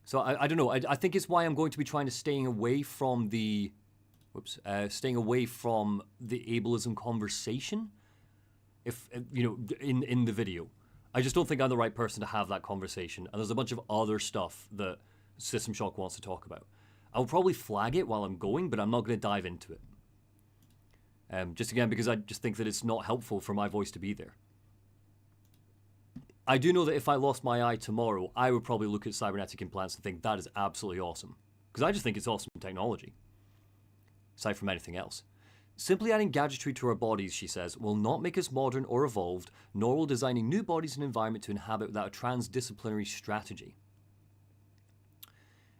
So I don't know. I think it's why I'm going to be trying to staying away from the ableism conversation. If you know, in the video, I just don't think I'm the right person to have that conversation. And there's a bunch of other stuff that System Shock wants to talk about. I'll probably flag it while I'm going, but I'm not going to dive into it. Just again, because I just think that it's not helpful for my voice to be there. I do know that if I lost my eye tomorrow, I would probably look at cybernetic implants and think that is absolutely awesome. Because I just think it's awesome technology. Aside from anything else. Simply adding gadgetry to our bodies, she says, will not make us modern or evolved, nor will designing new bodies and environment to inhabit without a transdisciplinary strategy.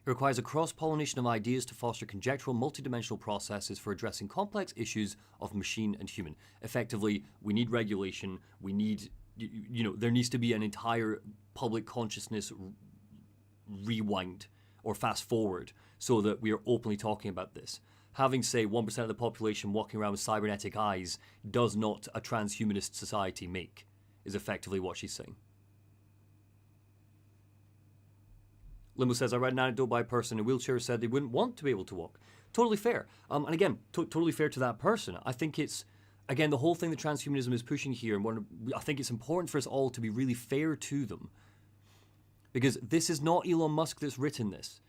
It requires a cross-pollination of ideas to foster conjectural, multidimensional processes for addressing complex issues of machine and human. Effectively, we need regulation, we need, you know, there needs to be an entire public consciousness rewind or fast forward so that we are openly talking about this. Having, say, 1% of the population walking around with cybernetic eyes does not a transhumanist society make, is effectively what she's saying. Limbo says, I read an anecdote by a person in a wheelchair who said they wouldn't want to be able to walk. Totally fair. And again, totally fair to that person. I think it's, again, the whole thing that transhumanism is pushing here, and I think it's important for us all to be really fair to them. Because this is not Elon Musk that's written this.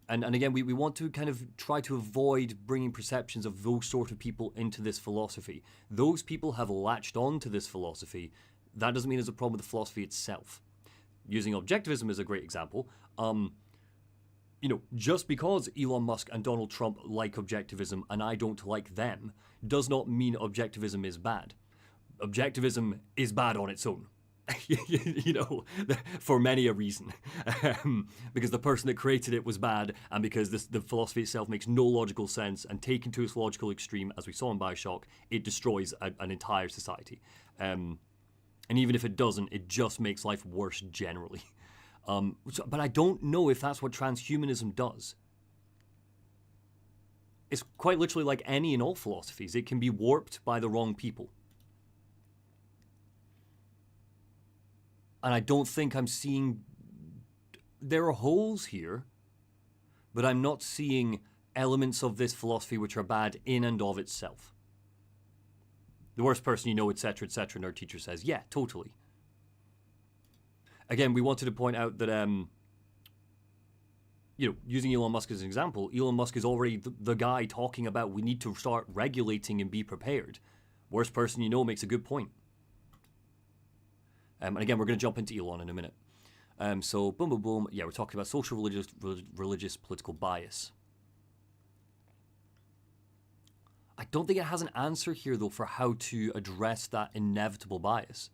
And again, we want to kind of try to avoid bringing perceptions of those sort of people into this philosophy. Those people have latched on to this philosophy. That doesn't mean there's a problem with the philosophy itself. Using objectivism as a great example, you know, just because Elon Musk and Donald Trump like objectivism and I don't like them, does not mean objectivism is bad. Objectivism is bad on its own. You know, for many a reason. Because the person that created it was bad, and because the philosophy itself makes no logical sense, and taken to its logical extreme, as we saw in Bioshock, it destroys an entire society. And even if it doesn't, it just makes life worse generally. But I don't know if that's what transhumanism does. It's quite literally like any and all philosophies. It can be warped by the wrong people. And I don't think I'm seeing... There are holes here, but I'm not seeing elements of this philosophy which are bad in and of itself. The worst person you know, etc., Nerd Teacher says, yeah, totally. Again, we wanted to point out that, you know, using Elon Musk as an example, Elon Musk is already the guy talking about we need to start regulating and be prepared. Worst person you know makes a good point. And again, we're going to jump into Elon in a minute. So, boom, boom, boom. Yeah, we're talking about social, religious, political bias. I don't think it has an answer here, though, for how to address that inevitable bias.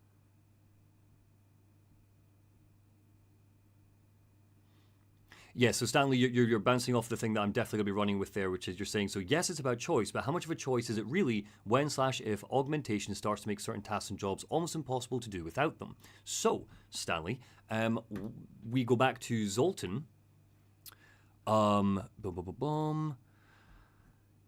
Yeah, so Stanley, you're bouncing off the thing that I'm definitely going to be running with there, which is you're saying, so yes, it's about choice, but how much of a choice is it really when/if augmentation starts to make certain tasks and jobs almost impossible to do without them? So, Stanley, we go back to Zoltan.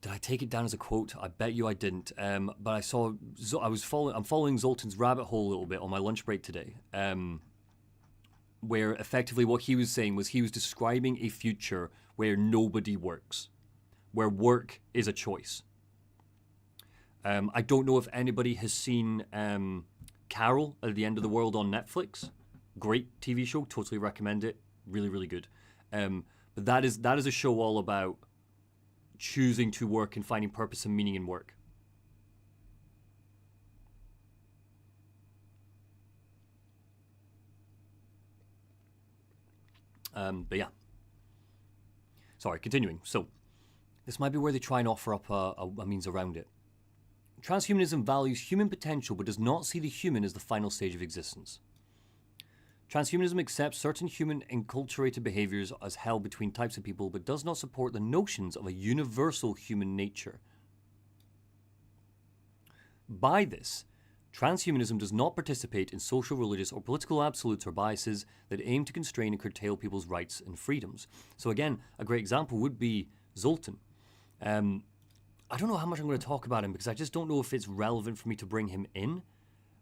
Did I take it down as a quote? I bet you I didn't. But I saw. I'm following Zoltan's rabbit hole a little bit on my lunch break today. Where effectively what he was saying was he was describing a future where nobody works, where work is a choice. I don't know if anybody has seen Carol at the End of the World on Netflix. Great TV show, totally recommend it. Really, really good. But that is a show all about choosing to work and finding purpose and meaning in work. But yeah. Sorry, continuing. So, this might be where they try and offer up a means around it. Transhumanism values human potential but does not see the human as the final stage of existence. Transhumanism accepts certain human enculturated behaviors as held between types of people but does not support the notions of a universal human nature. By this, transhumanism does not participate in social, religious, or political absolutes or biases that aim to constrain and curtail people's rights and freedoms. So again, a great example would be Zoltan. I don't know how much I'm going to talk about him because I just don't know if it's relevant for me to bring him in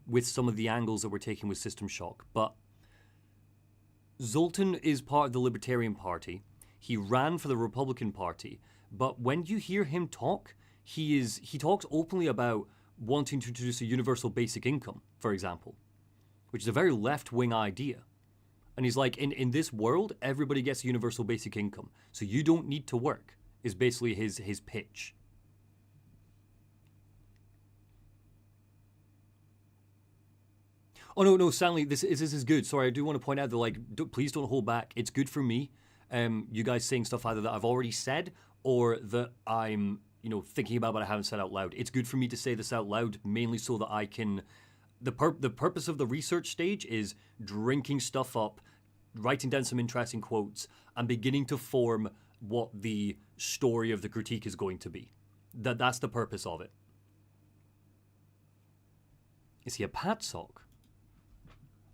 with some of the angles that we're taking with System Shock. But Zoltan is part of the Libertarian Party. He ran for the Republican Party. But when you hear him talk, he talks openly about wanting to introduce a universal basic income, for example, which is a very left-wing idea. And he's like, in this world, everybody gets a universal basic income, so you don't need to work, is basically his pitch. Oh, no, Stanley, this is good. Sorry, I do want to point out that, please don't hold back. It's good for me, you guys saying stuff either that I've already said or that I'm, thinking about but I haven't said out loud. It's good for me to say this out loud, mainly so that I can... The purpose of the research stage is drinking stuff up, writing down some interesting quotes, and beginning to form what the story of the critique is going to be. That's the purpose of it. Is he a Patsock?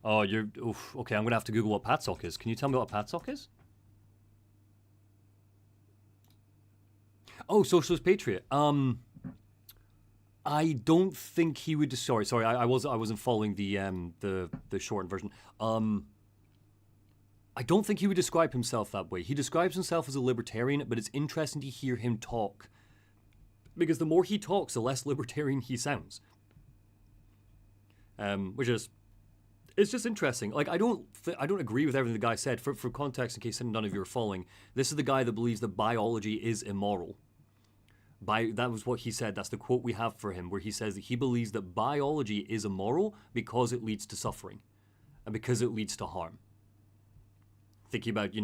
Oh, okay, I'm going to have to Google what Patsock is. Can you tell me what Patsock is? Oh, Socialist Patriot. I don't think he would... Sorry, I wasn't following the shortened version. I don't think he would describe himself that way. He describes himself as a libertarian, but it's interesting to hear him talk. Because the more he talks, the less libertarian he sounds. Which is... It's just interesting. I don't agree with everything the guy said. For context, in case none of you are following, this is the guy that believes that biology is immoral. That was what he said. That's the quote we have for him, where he says that he believes that biology is immoral because it leads to suffering and because it leads to harm. Thinking about,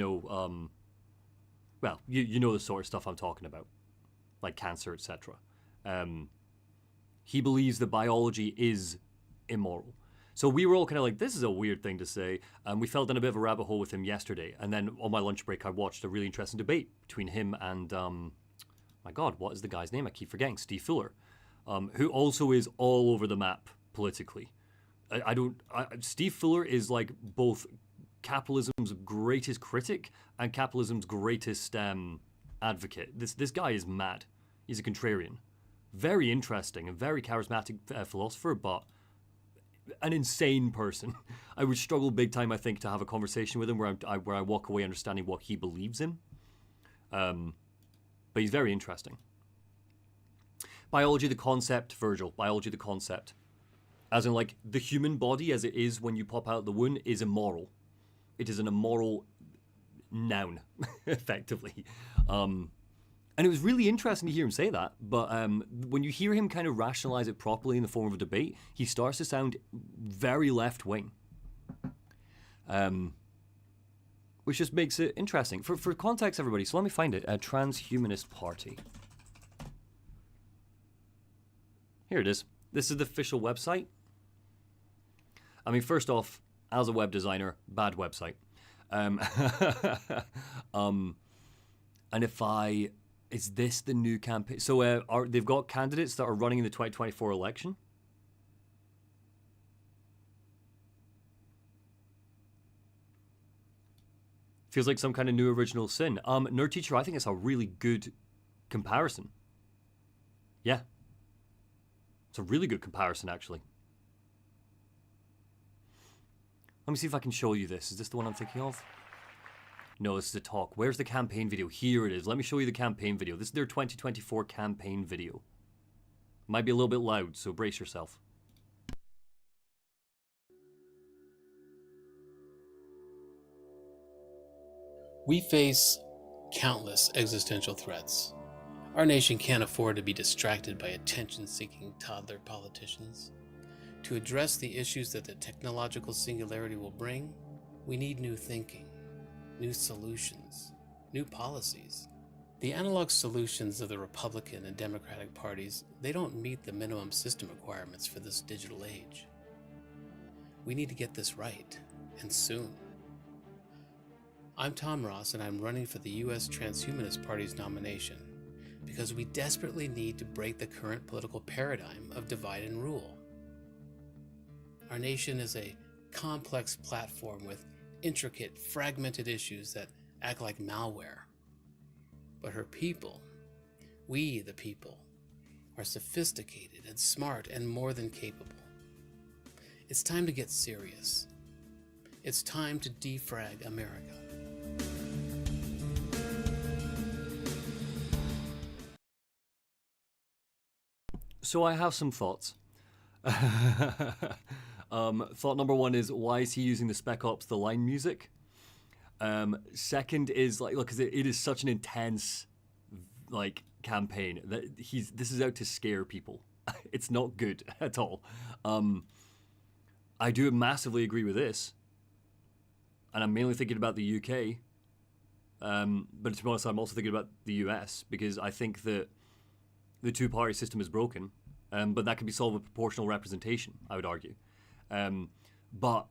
well, you know the sort of stuff I'm talking about, like cancer, etc. He believes that biology is immoral. So we were all kind of like, this is a weird thing to say. And we fell down a bit of a rabbit hole with him yesterday. And then on my lunch break, I watched a really interesting debate between him and, my God, what is the guy's name? I keep forgetting. Steve Fuller, who also is all over the map politically. Steve Fuller is like both capitalism's greatest critic and capitalism's greatest advocate. This guy is mad. He's a contrarian. Very interesting and very charismatic philosopher, but an insane person. I would struggle big time, I think, to have a conversation with him where I walk away understanding what he believes in. But he's very interesting. Biology the concept, Virgil. Biology the concept. As in, like, the human body as it is when you pop out the womb is immoral. It is an immoral noun, effectively. And it was really interesting to hear him say that, but when you hear him kind of rationalize it properly in the form of a debate, he starts to sound very left-wing. Which just makes it interesting. For context, everybody, so let me find it. Transhumanist Party. Here it is. This is the official website. I mean, first off, as a web designer, bad website. And if I... Is this the new campaign? So they've got candidates that are running in the 2024 election. Feels like some kind of new original sin. Nerd Teacher, I think it's a really good comparison. Yeah. It's a really good comparison, actually. Let me see if I can show you this. Is this the one I'm thinking of? No, this is a talk. Where's the campaign video? Here it is. Let me show you the campaign video. This is their 2024 campaign video. Might be a little bit loud, so brace yourself. We face countless existential threats. Our nation can't afford to be distracted by attention-seeking toddler politicians. To address the issues that the technological singularity will bring, we need new thinking, new solutions, new policies. The analog solutions of the Republican and Democratic parties, they don't meet the minimum system requirements for this digital age. We need to get this right, and soon. I'm Tom Ross, and I'm running for the U.S. Transhumanist Party's nomination because we desperately need to break the current political paradigm of divide and rule. Our nation is a complex platform with intricate, fragmented issues that act like malware. But her people, we the people, are sophisticated and smart and more than capable. It's time to get serious. It's time to defrag America. So I have some thoughts. Thought number one is, why is he using the Spec Ops The Line music? Second is, like, look, 'cause it is such an intense, like, campaign that this is out to scare people. It's not good at all. I do massively agree with this, and I'm mainly thinking about the UK. But to be honest, I'm also thinking about the US, because I think that the two-party system is broken, but that can be solved with proportional representation, I would argue. But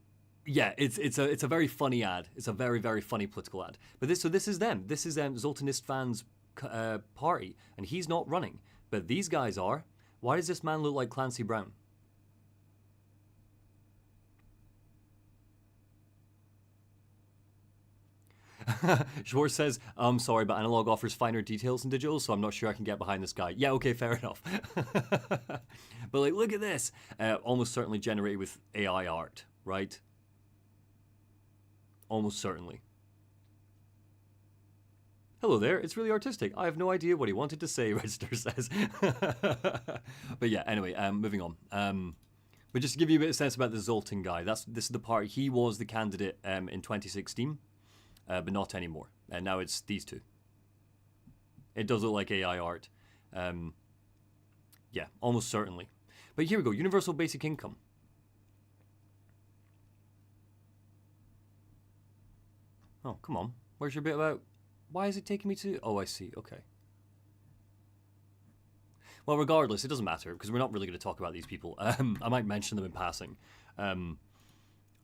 yeah, it's a very funny ad. It's a very, very funny political ad. But this is them. This is Zoltanist fans' party, and he's not running. But these guys are. Why does this man look like Clancy Brown? GeForce says, I'm sorry, but analog offers finer details than digital, so I'm not sure I can get behind this guy. Yeah, okay, fair enough. But like, look at this. Almost certainly generated with AI art, right? Almost certainly. Hello there, it's really artistic. I have no idea what he wanted to say, Register says. But yeah, anyway, moving on. But just to give you a bit of sense about the Zoltan guy, this is the part. He was the candidate in 2016. But not anymore. And now it's these two. It does look like AI art. Yeah, almost certainly. But here we go, universal basic income. Oh, come on. Where's your bit about... Why is it taking me to... Oh, I see. Okay. Well, regardless, it doesn't matter, because we're not really going to talk about these people. I might mention them in passing.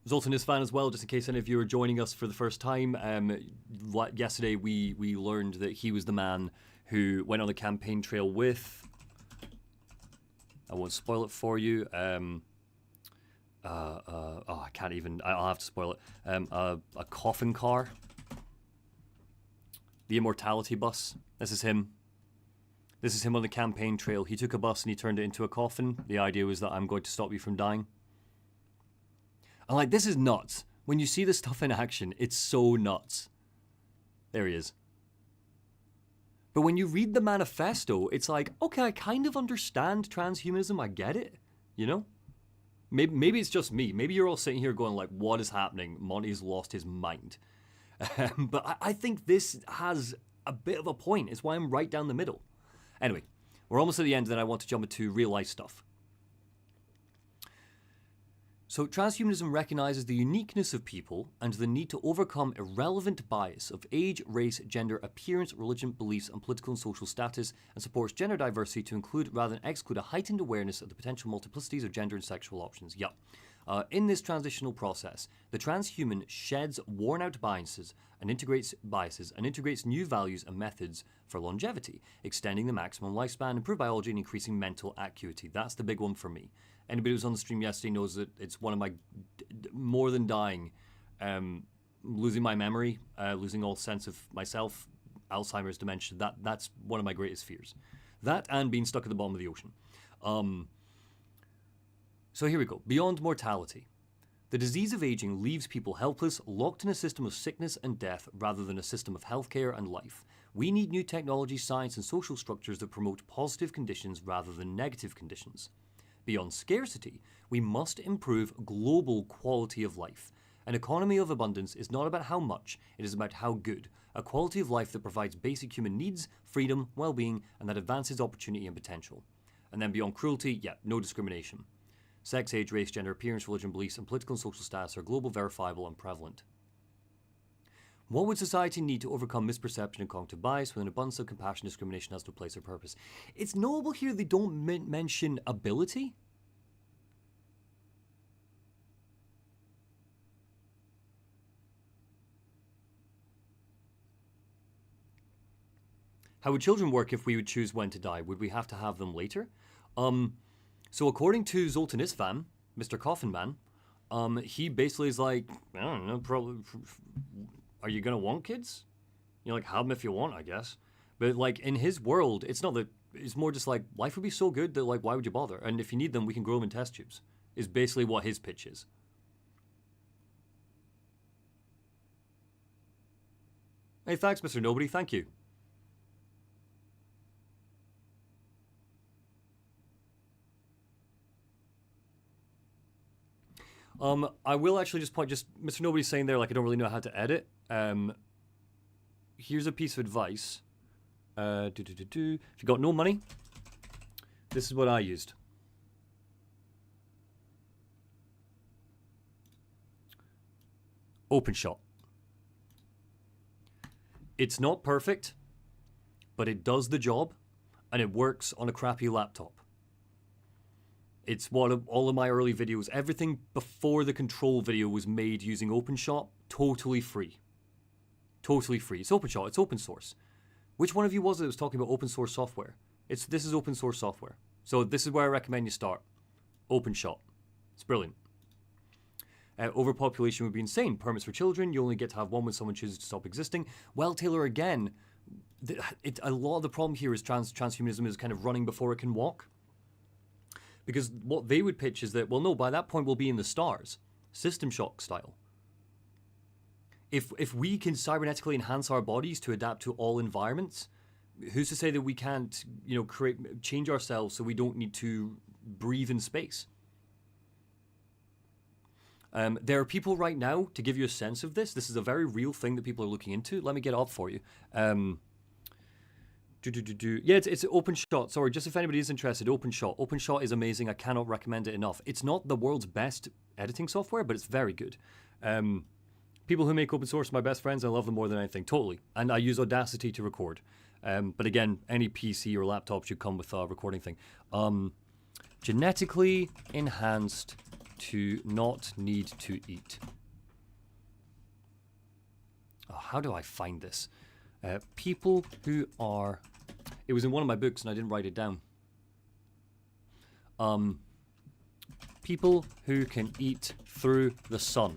Zoltanist fan as well, just in case any of you are joining us for the first time. Yesterday we learned that he was the man who went on the campaign trail with... I won't spoil it for you. I can't even... I'll have to spoil it. A coffin car. The Immortality bus. This is him. This is him on the campaign trail. He took a bus and he turned it into a coffin. The idea was that I'm going to stop you from dying. And like, this is nuts. When you see this stuff in action, it's so nuts. There he is. But when you read the manifesto, it's like, okay, I kind of understand transhumanism. I get it. You know? Maybe it's just me. Maybe you're all sitting here going like, what is happening? Monty's lost his mind. But I think this has a bit of a point. It's why I'm right down the middle. Anyway, we're almost at the end, and then I want to jump into real life stuff. So transhumanism recognizes the uniqueness of people and the need to overcome irrelevant bias of age, race, gender, appearance, religion, beliefs, and political and social status, and supports gender diversity to include rather than exclude a heightened awareness of the potential multiplicities of gender and sexual options. Yeah. In this transitional process, the transhuman sheds worn-out biases and integrates new values and methods for longevity, extending the maximum lifespan, improved biology, and increasing mental acuity. That's the big one for me. Anybody who was on the stream yesterday knows that it's one of my more than dying, losing my memory, losing all sense of myself, Alzheimer's, dementia. That's one of my greatest fears. That and being stuck at the bottom of the ocean. So here we go. Beyond mortality. The disease of aging leaves people helpless, locked in a system of sickness and death rather than a system of healthcare and life. We need new technology, science, and social structures that promote positive conditions rather than negative conditions. Beyond scarcity, we must improve global quality of life. An economy of abundance is not about how much, it is about how good. A quality of life that provides basic human needs, freedom, well-being, and that advances opportunity and potential. And then beyond cruelty, yeah, no discrimination. Sex, age, race, gender, appearance, religion, beliefs, and political and social status are global, verifiable, and prevalent. What would society need to overcome misperception and cognitive bias when an abundance of compassion and discrimination has no place or purpose? It's notable here they don't mention ability. How would children work if we would choose when to die? Would we have to have them later? So according to Zoltan Isvan, Mr. Coffin Man, he basically is like, I don't know, probably, are you going to want kids? You're like, have them if you want, I guess. But like in his world, it's not that, it's more just like, life would be so good that like, why would you bother? And if you need them, we can grow them in test tubes, is basically what his pitch is. Hey, thanks, Mr. Nobody, thank you. I will actually just point, Mr. Nobody's saying there, like, I don't really know how to edit. Here's a piece of advice. If you got no money, this is what I used. OpenShot. It's not perfect, but it does the job, and it works on a crappy laptop. It's one of all of my early videos. Everything before the control video was made using OpenShot, totally free. Totally free. It's OpenShot, it's open source. Which one of you was it that was talking about open source software? This is open source software. So this is where I recommend you start. OpenShot. It's brilliant. Overpopulation would be insane. Permits for children, you only get to have one when someone chooses to stop existing. Well, Taylor, again, a lot of the problem here is transhumanism is kind of running before it can walk. Because what they would pitch is that, well, no, by that point we'll be in the stars, System Shock style. If we can cybernetically enhance our bodies to adapt to all environments, who's to say that we can't, you know, change ourselves so we don't need to breathe in space? There are people right now, to give you a sense of this is a very real thing that people are looking into. Let me get it up for you. Yeah, it's OpenShot. Sorry, just if anybody is interested, OpenShot. OpenShot is amazing. I cannot recommend it enough. It's not the world's best editing software, but it's very good. People who make open source are my best friends. I love them more than anything, totally. And I use Audacity to record. But again, any PC or laptop should come with a recording thing. Genetically enhanced to not need to eat. Oh, how do I find this? People who are... It was in one of my books and I didn't write it down. People who can eat through the sun.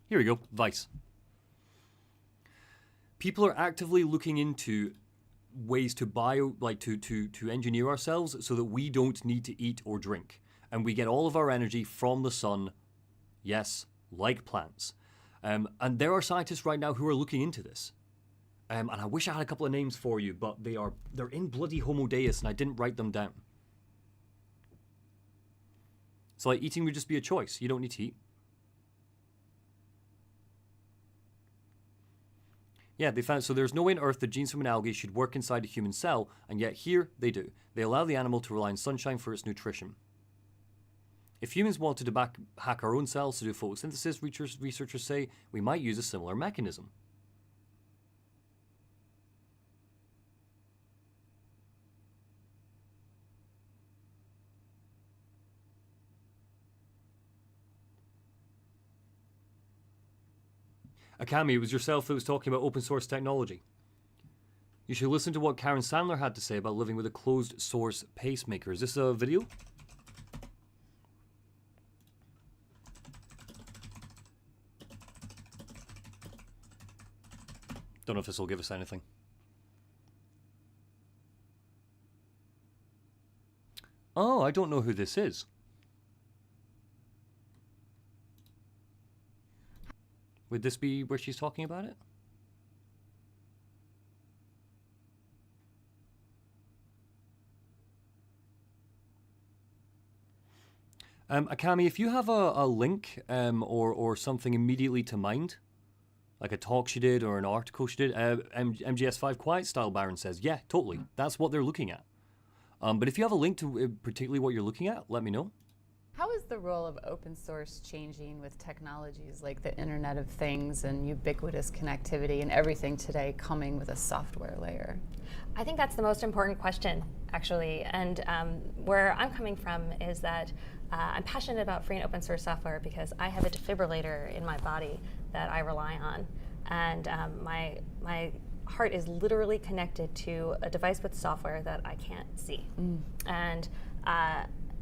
Here we go, Vice. People are actively looking into ways to to engineer ourselves so that we don't need to eat or drink. And we get all of our energy from the sun, yes, like plants. And there are scientists right now who are looking into this. And I wish I had a couple of names for you, but they're in bloody Homo Deus and I didn't write them down. So like eating would just be a choice. You don't need to eat. Yeah, they found, so there's no way on Earth that genes from an algae should work inside a human cell, and yet here they do. They allow the animal to rely on sunshine for its nutrition. If humans wanted to hack our own cells to do photosynthesis, researchers say, we might use a similar mechanism. Akami, it was yourself that was talking about open source technology. You should listen to what Karen Sandler had to say about living with a closed source pacemaker. Is this a video? Don't know if this will give us anything. Oh, I don't know who this is. Would this be where she's talking about it? Akami, if you have a link or something immediately to mind, like a talk she did or an article she did, MGS5 Quiet Style Baron says, yeah, totally. That's what they're looking at. But if you have a link to particularly what you're looking at, let me know. How is the role of open source changing with technologies like the Internet of Things and ubiquitous connectivity and everything today coming with a software layer? I think that's the most important question, actually. And where I'm coming from is that I'm passionate about free and open source software because I have a defibrillator in my body that I rely on. And my heart is literally connected to a device with software that I can't see. And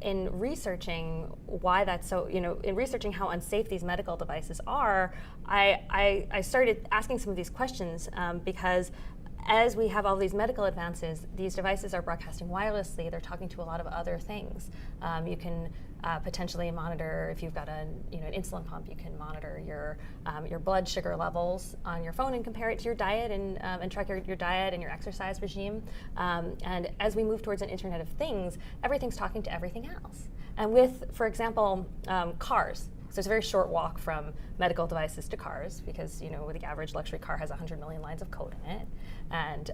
in researching why that's so, in researching how unsafe these medical devices are, I started asking some of these questions because as we have all these medical advances, these devices are broadcasting wirelessly. They're talking to a lot of other things. You can potentially monitor, if you've got an insulin pump, you can monitor your blood sugar levels on your phone and compare it to your diet and track your diet and your exercise regime. And as we move towards an Internet of Things, everything's talking to everything else. And with, for example, cars. So it's a very short walk from medical devices to cars because the average luxury car has 100 million lines of code in it. And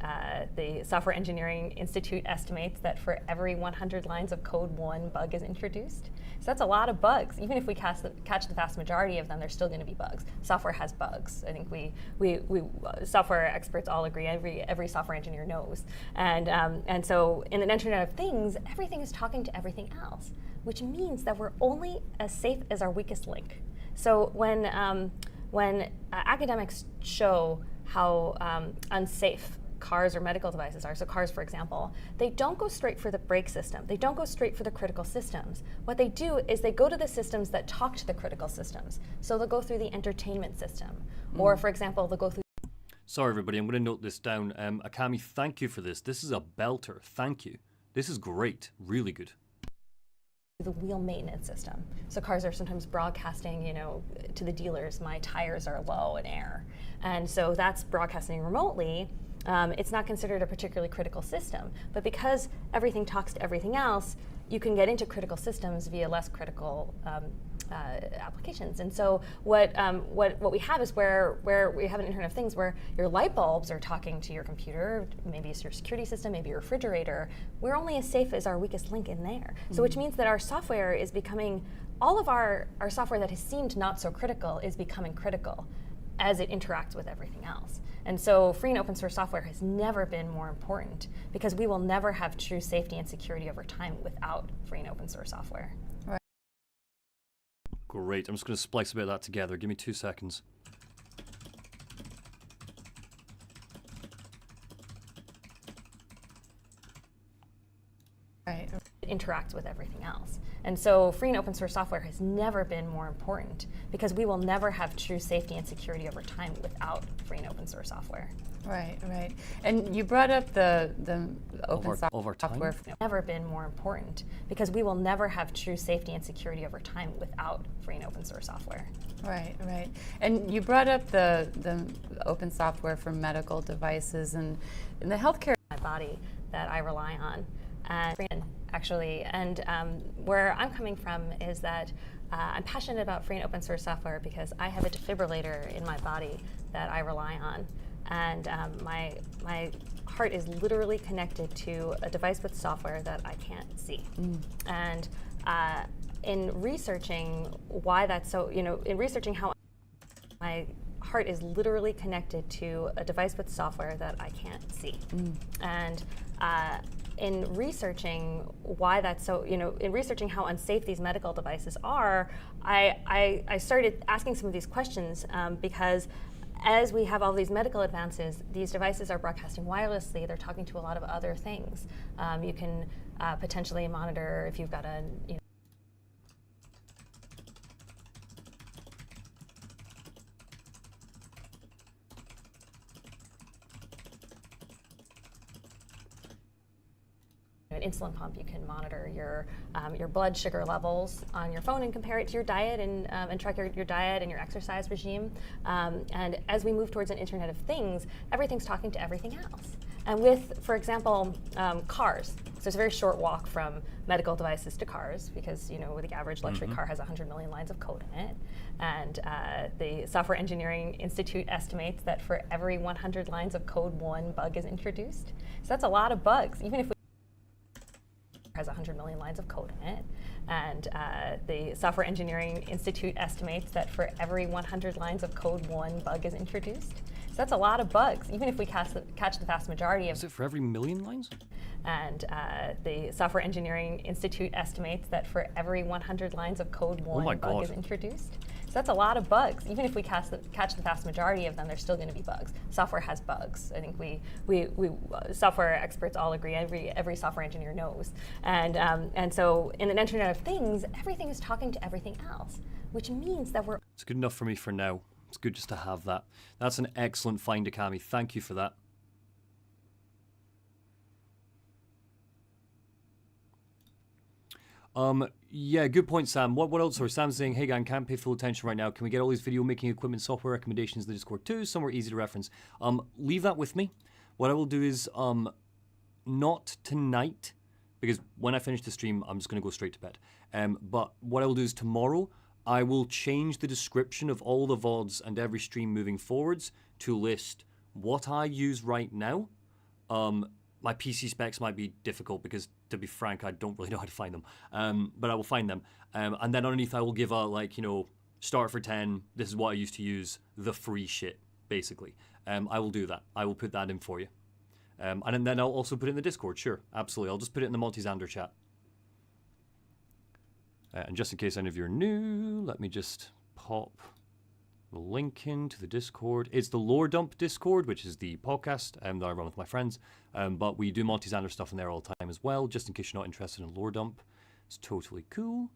the Software Engineering Institute estimates that for every 100 lines of code, one bug is introduced. So that's a lot of bugs. Even if we catch the vast majority of them, there's still going to be bugs. Software has bugs. I think we software experts all agree. Every software engineer knows. And so in the Internet of Things, everything is talking to everything else, which means that we're only as safe as our weakest link. So when academics show how unsafe cars or medical devices are, so cars, for example, they don't go straight for the brake system. They don't go straight for the critical systems. What they do is they go to the systems that talk to the critical systems. So they'll go through the entertainment system. Or, for example, they'll go through... Sorry, everybody, I'm going to note this down. Akami, thank you for this. This is a belter. Thank you. This is great. Really good. The wheel maintenance system. So cars are sometimes broadcasting, to the dealers, my tires are low in air. And so that's broadcasting remotely. It's not considered a particularly critical system. But because everything talks to everything else, you can get into critical systems via less critical applications. And so what we have is where we have an Internet of Things where your light bulbs are talking to your computer, maybe it's your security system, maybe your refrigerator. We're only as safe as our weakest link in there. So which means that our software is becoming, all of our software that has seemed not so critical is becoming critical as it interacts with everything else. And so free and open source software has never been more important because we will never have true safety and security over time without free and open source software. Great. I'm just going to splice a bit of that together. Give me 2 seconds. Right. It interacts with everything else. And so free and open source software has never been more important because we will never have true safety and security over time without free and open source software. Right, right. And you brought up the open software. Never been more important because we will never have true safety and security over time without free and open source software. Right, right. And you brought up the open software for medical devices and in the healthcare. My body that I rely on. And actually, and where I'm coming from is that I'm passionate about free and open source software because I have a defibrillator in my body that I rely on. And my heart is literally connected to a device with software that I can't see. And in researching why that's so, in researching how my heart is literally connected to a device with software that I can't see. And in researching why that's so, in researching how unsafe these medical devices are, I started asking some of these questions because as we have all these medical advances, these devices are broadcasting wirelessly. They're talking to a lot of other things. You can potentially monitor if you've got a, an insulin pump. You can monitor your blood sugar levels on your phone and compare it to your diet and track your diet and your exercise regime. And as we move towards an Internet of Things, everything's talking to everything else. And with, for example, cars. So it's a very short walk from medical devices to cars because, the average luxury car has 100 million lines of code in it. And the Software Engineering Institute estimates that for every 100 lines of code, one bug is introduced. So that's a lot of bugs, even if we has 100 million lines of code in it. And the Software Engineering Institute estimates that for every 100 lines of code, one bug is introduced. So that's a lot of bugs, even if we catch the vast majority of. Is it for every million lines? And the Software Engineering Institute estimates that for every 100 lines of code, one bug is introduced. So that's a lot of bugs. Even if we catch the vast majority of them, there's still going to be bugs. Software has bugs. I think we software experts all agree. Every software engineer knows. And so in the Internet of Things, everything is talking to everything else, which means that we're. It's good enough for me for now. It's good just to have that. That's an excellent find, Akami. Thank you for that. Yeah, good point, Sam. What else? Sorry, Sam's saying, hey gang, can't pay full attention right now. Can we get all these video making equipment software recommendations in the Discord too? Somewhere easy to reference. Leave that with me. What I will do is, not tonight, because when I finish the stream, I'm just going to go straight to bed. But what I will do is tomorrow, I will change the description of all the VODs and every stream moving forwards to list what I use right now. My PC specs might be difficult because, to be frank, I don't really know how to find them. But I will find them. And then underneath I will give a, start for 10, this is what I used to use, the free shit, basically. I will do that. I will put that in for you. And then I'll also put it in the Discord, sure, absolutely. I'll just put it in the multi-Xander chat. And just in case any of you are new, let me just pop the link into the Discord. It's the Lore Dump Discord, which is the podcast that I run with my friends. But we do multi-Xander stuff in there all the time as well, just in case you're not interested in Lore Dump. It's totally cool.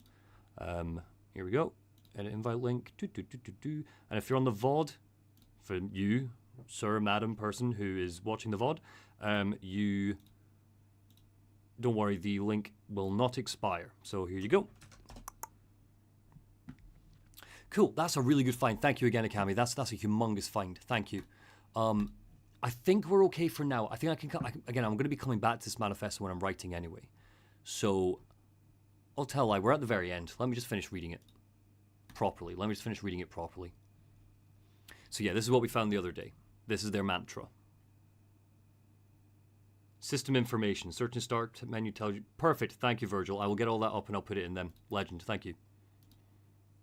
Here we go. Edit invite link. And if you're on the VOD, for you, sir, madam, person who is watching the VOD, you don't worry, the link will not expire. So here you go. Cool, that's a really good find. Thank you again, Akami. That's a humongous find. Thank you. I think we're okay for now. I think I can again, I'm going to be coming back to this manifesto when I'm writing anyway. So I'll tell you, we're at the very end. Let me just finish reading it properly. So yeah, this is what we found the other day. This is their mantra. System information. Search and start menu tells you. Perfect. Thank you, Virgil. I will get all that up and I'll put it in them. Legend. Thank you.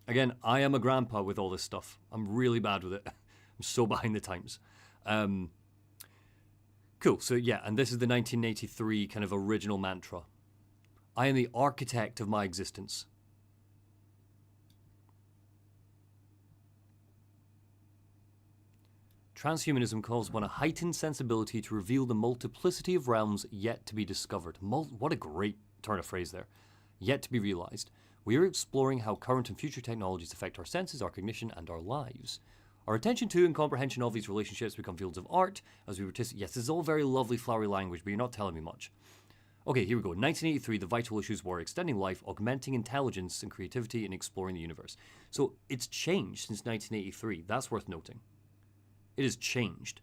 Again, I am a grandpa with all this stuff. I'm really bad with it. I'm so behind the times. Cool. So yeah, and this is the 1983 kind of original mantra. I am the architect of my existence. Transhumanism calls upon a heightened sensibility to reveal the multiplicity of realms yet to be discovered. What a great turn of phrase there. Yet to be realized. We are exploring how current and future technologies affect our senses, our cognition, and our lives. Our attention to and comprehension of these relationships become fields of art as we participate. Yes, this is all very lovely, flowery language, but you're not telling me much. Okay, here we go. 1983, the vital issues were extending life, augmenting intelligence and creativity, and exploring the universe. So it's changed since 1983. That's worth noting. It has changed.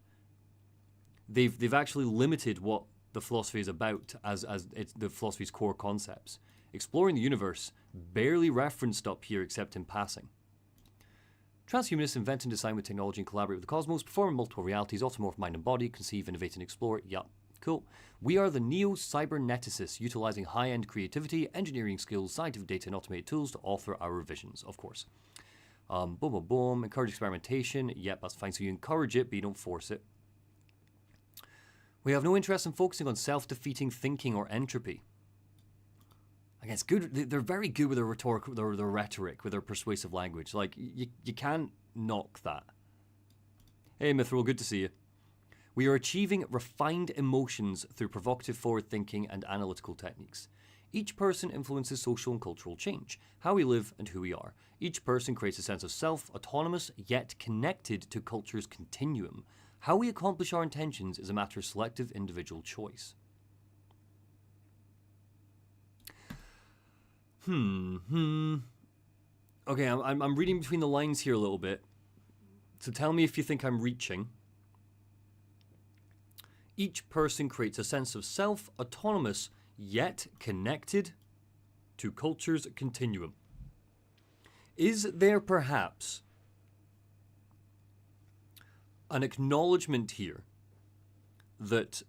They've actually limited what the philosophy is about as it's the philosophy's core concepts. Exploring the universe, barely referenced up here except in passing. Transhumanists invent and design with technology and collaborate with the cosmos, perform in multiple realities, automorph mind and body, conceive, innovate, and explore. Yeah, cool. We are the neo-cyberneticists, utilizing high-end creativity, engineering skills, scientific data, and automated tools to author our visions, of course. Boom, boom, boom. Encourage experimentation. Yep, that's fine. So you encourage it, but you don't force it. We have no interest in focusing on self-defeating thinking or entropy. Again, it's good. They're very good with their rhetoric, with their persuasive language. Like, you can't knock that. Hey, Mithril, good to see you. We are achieving refined emotions through provocative forward thinking and analytical techniques. Each person influences social and cultural change, how we live and who we are. Each person creates a sense of self, autonomous yet connected to culture's continuum. How we accomplish our intentions is a matter of selective individual choice. Okay, I'm reading between the lines here a little bit. So tell me if you think I'm reaching. Each person creates a sense of self, autonomous, yet connected to culture's continuum. Is there perhaps an acknowledgement here that,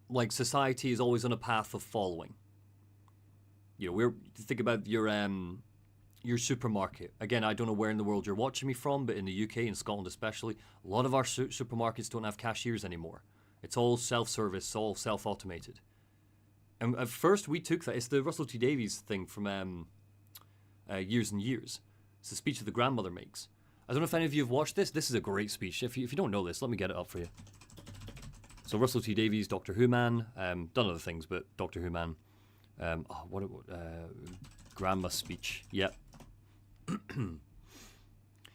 like, society is always on a path of following? You know, think about your supermarket. Again, I don't know where in the world you're watching me from, but in the UK, in Scotland especially, a lot of our supermarkets don't have cashiers anymore. It's all self-service, all self-automated. And at first we took that. It's the Russell T Davies thing from Years and Years. It's the speech that the grandmother makes. I don't know if any of you have watched this. This is a great speech. If you don't know this, let me get it up for you. So Russell T Davies, Doctor Who man, done other things, but Doctor Who man. Grandma speech. Yep.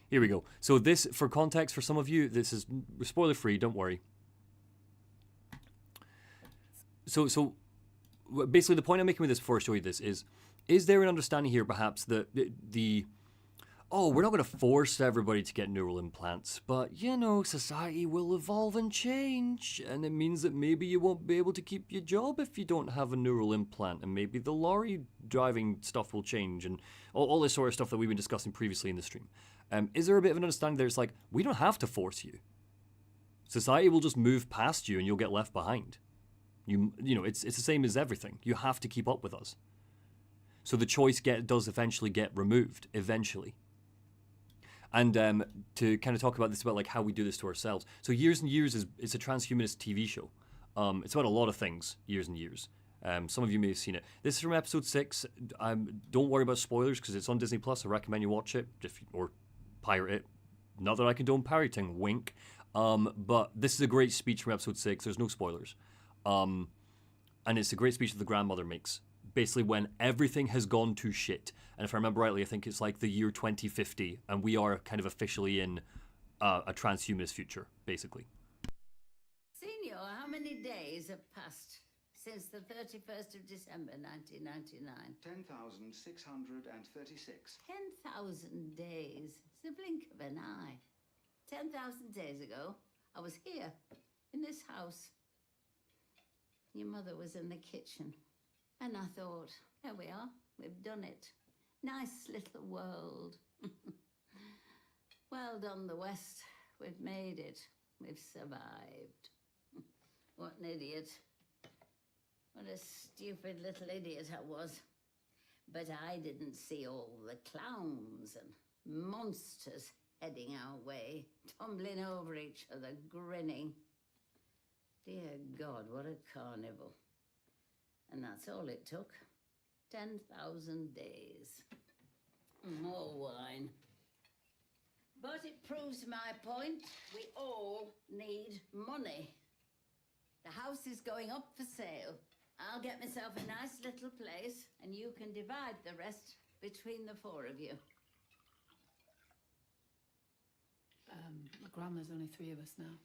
Here we go. So this, for context, for some of you, this is spoiler free. Don't worry. So basically, the point I'm making with this before I show you this is there an understanding here, perhaps, that we're not going to force everybody to get neural implants, but, you know, society will evolve and change, and it means that maybe you won't be able to keep your job if you don't have a neural implant, and maybe the lorry driving stuff will change, and all this sort of stuff that we've been discussing previously in the stream. Is there a bit of an understanding there? It's like, we don't have to force you. Society will just move past you, and you'll get left behind. You know, it's the same as everything. You have to keep up with us. So the choice does eventually get removed, eventually. And to kind of talk about this, about like how we do this to ourselves. So Years and Years is a transhumanist TV show. It's about a lot of things, Years and Years. Some of you may have seen it. This is from episode 6. Don't worry about spoilers because it's on Disney Plus. I recommend you watch it or pirate it. Not that I condone pirating, wink. But this is a great speech from episode 6. There's no spoilers. And it's a great speech that the grandmother makes. Basically when everything has gone to shit. And if I remember rightly, I think it's like the year 2050, and we are kind of officially in a transhumanist future, basically. Senior, how many days have passed since the 31st of December 1999? 10,636. 10,000 days. It's the blink of an eye. 10,000 days ago, I was here, in this house. Your mother was in the kitchen. And I thought, there we are, we've done it. Nice little world. Well done, the West. We've made it. We've survived. What an idiot. What a stupid little idiot I was. But I didn't see all the clowns and monsters heading our way, tumbling over each other, grinning. Dear God, what a carnival. And that's all it took. 10,000 days. More wine. But it proves my point. We all need money. The house is going up for sale. I'll get myself a nice little place, and you can divide the rest between the 4 of you. My grandma's only 3 of us now.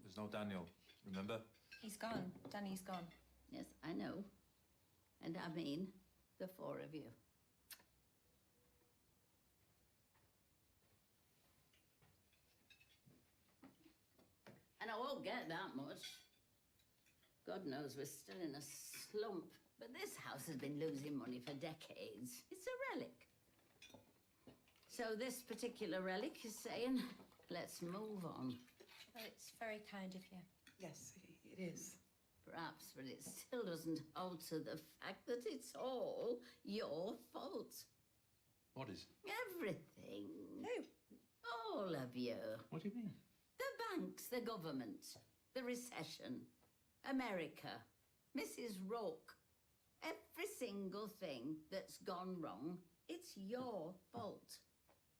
There's no Daniel, remember? He's gone. Danny's gone. Yes, I know. And I mean the 4 of you. And I won't get that much. God knows we're still in a slump. But this house has been losing money for decades. It's a relic. So this particular relic is saying, let's move on. Well, it's very kind of you. Yes, it is. Perhaps, but it still doesn't alter the fact that it's all your fault. What is? Everything. Who? All of you. What do you mean? The banks, the government, the recession, America, Mrs. Rourke. Every single thing that's gone wrong, it's your fault.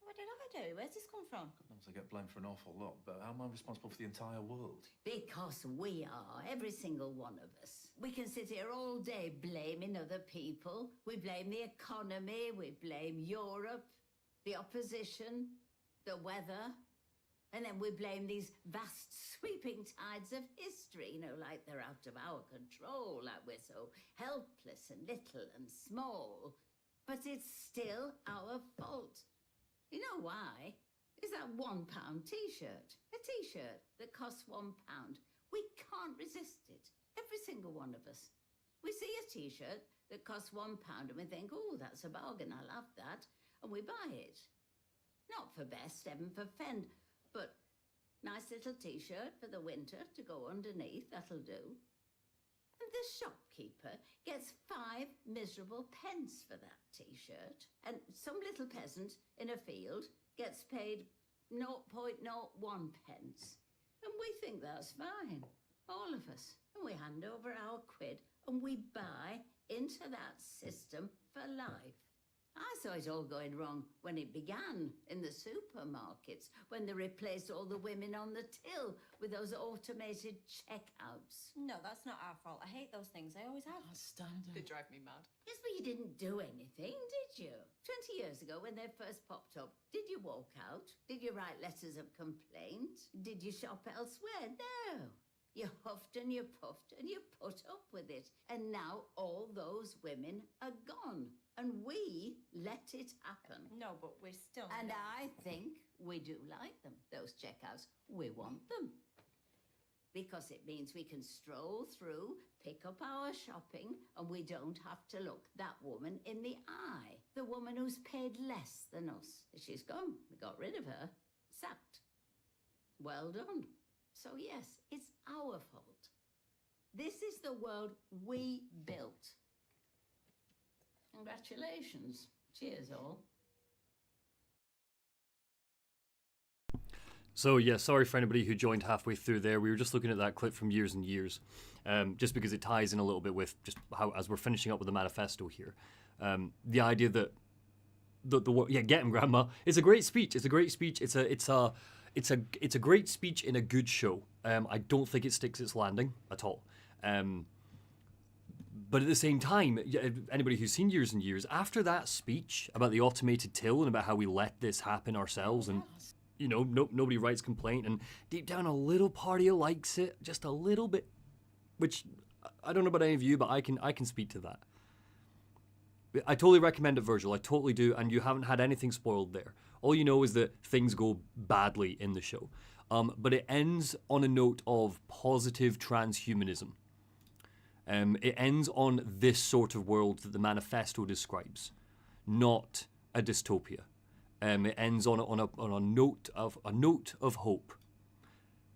What did I do? Where's this come from? God knows I get blamed for an awful lot, but how am I responsible for the entire world? Because we are, every single one of us. We can sit here all day blaming other people. We blame the economy, we blame Europe, the opposition, the weather. And then we blame these vast sweeping tides of history, you know, like they're out of our control, like we're so helpless and little and small. But it's still our fault. You know why? Is that £1 t-shirt. A t-shirt that costs £1. We can't resist it. Every single one of us. We see a t-shirt that costs £1 and we think, oh, that's a bargain, I'll have that. And we buy it. Not for best, heaven forfend, but nice little t-shirt for the winter to go underneath, that'll do. And the shopkeeper gets 5 miserable pence for that t-shirt. And some little peasant in a field gets paid 0.01 pence. And we think that's fine, all of us. And we hand over our quid and we buy into that system for life. I saw it all going wrong when it began in the supermarkets, when they replaced all the women on the till with those automated checkouts. No, that's not our fault. I hate those things. I always have. Standard. They drive me mad. Yes, but you didn't do anything, did you? 20 years ago when they first popped up, did you walk out? Did you write letters of complaint? Did you shop elsewhere? No. You huffed and you puffed and you put up with it. And now all those women are gone. And we let it happen. No, but we're still... And I think we do like them, those checkouts. We want them. Because it means we can stroll through, pick up our shopping, and we don't have to look that woman in the eye. The woman who's paid less than us. She's gone. We got rid of her. Sacked. Well done. So yes, it's our fault. This is the world we built. Congratulations. Cheers, all. So yeah, sorry for anybody who joined halfway through there. We were just looking at that clip from years and years, just because it ties in a little bit with just how, as we're finishing up with the manifesto here, the idea that yeah, get him, Grandma. It's a great speech. It's a great speech. It's a great speech in a good show. I don't think it sticks its landing at all. But at the same time, anybody who's seen years and years, after that speech about the automated till and about how we let this happen ourselves, and you know, nobody writes complaint, and deep down a little part of you likes it, just a little bit, which I don't know about any of you, but I can speak to that. I totally recommend it, Virgil. I totally do, and you haven't had anything spoiled there. All you know is that things go badly in the show. But it ends on a note of positive transhumanism. It ends on this sort of world that the manifesto describes, not a dystopia. It ends on a note of hope.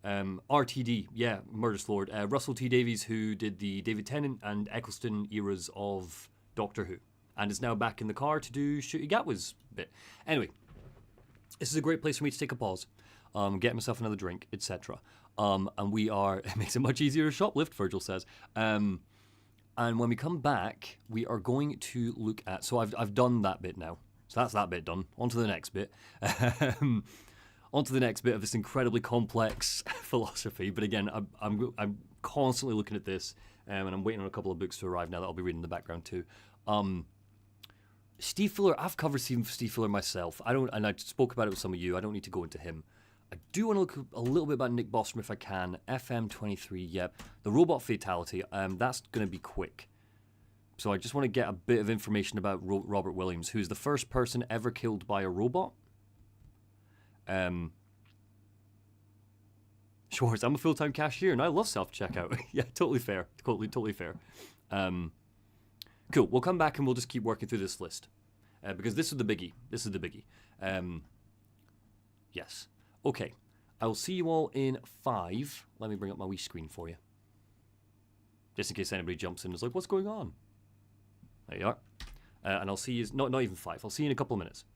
RTD, yeah, Murderous Lord. Russell T Davies, who did the David Tennant and Eccleston eras of Doctor Who, and is now back in the car to do Shooty Gatwa's bit. Anyway, this is a great place for me to take a pause, get myself another drink, etc. And we are, it makes it much easier to shoplift, Virgil says. And when we come back, we are going to look at, so I've done that bit now. So that's that bit done. On to the next bit. On to the next bit of this incredibly complex philosophy. But again, I'm constantly looking at this, and I'm waiting on a couple of books to arrive now that I'll be reading in the background too. Steve Fuller, I've covered Steve Fuller myself. And I spoke about it with some of you. I don't need to go into him. I do want to look a little bit about Nick Bostrom if I can. FM23, yep. The robot fatality, that's going to be quick. So I just want to get a bit of information about Robert Williams, who's the first person ever killed by a robot. Schwartz, I'm a full-time cashier and I love self-checkout. Yeah, totally fair. Totally fair. Cool, we'll come back and we'll just keep working through this list. Because this is the biggie. Yes. Okay, I will see you all in 5. Let me bring up my wee screen for you. Just in case anybody jumps in and is like, what's going on? There you are. And I'll see you, not even 5, I'll see you in a couple of minutes.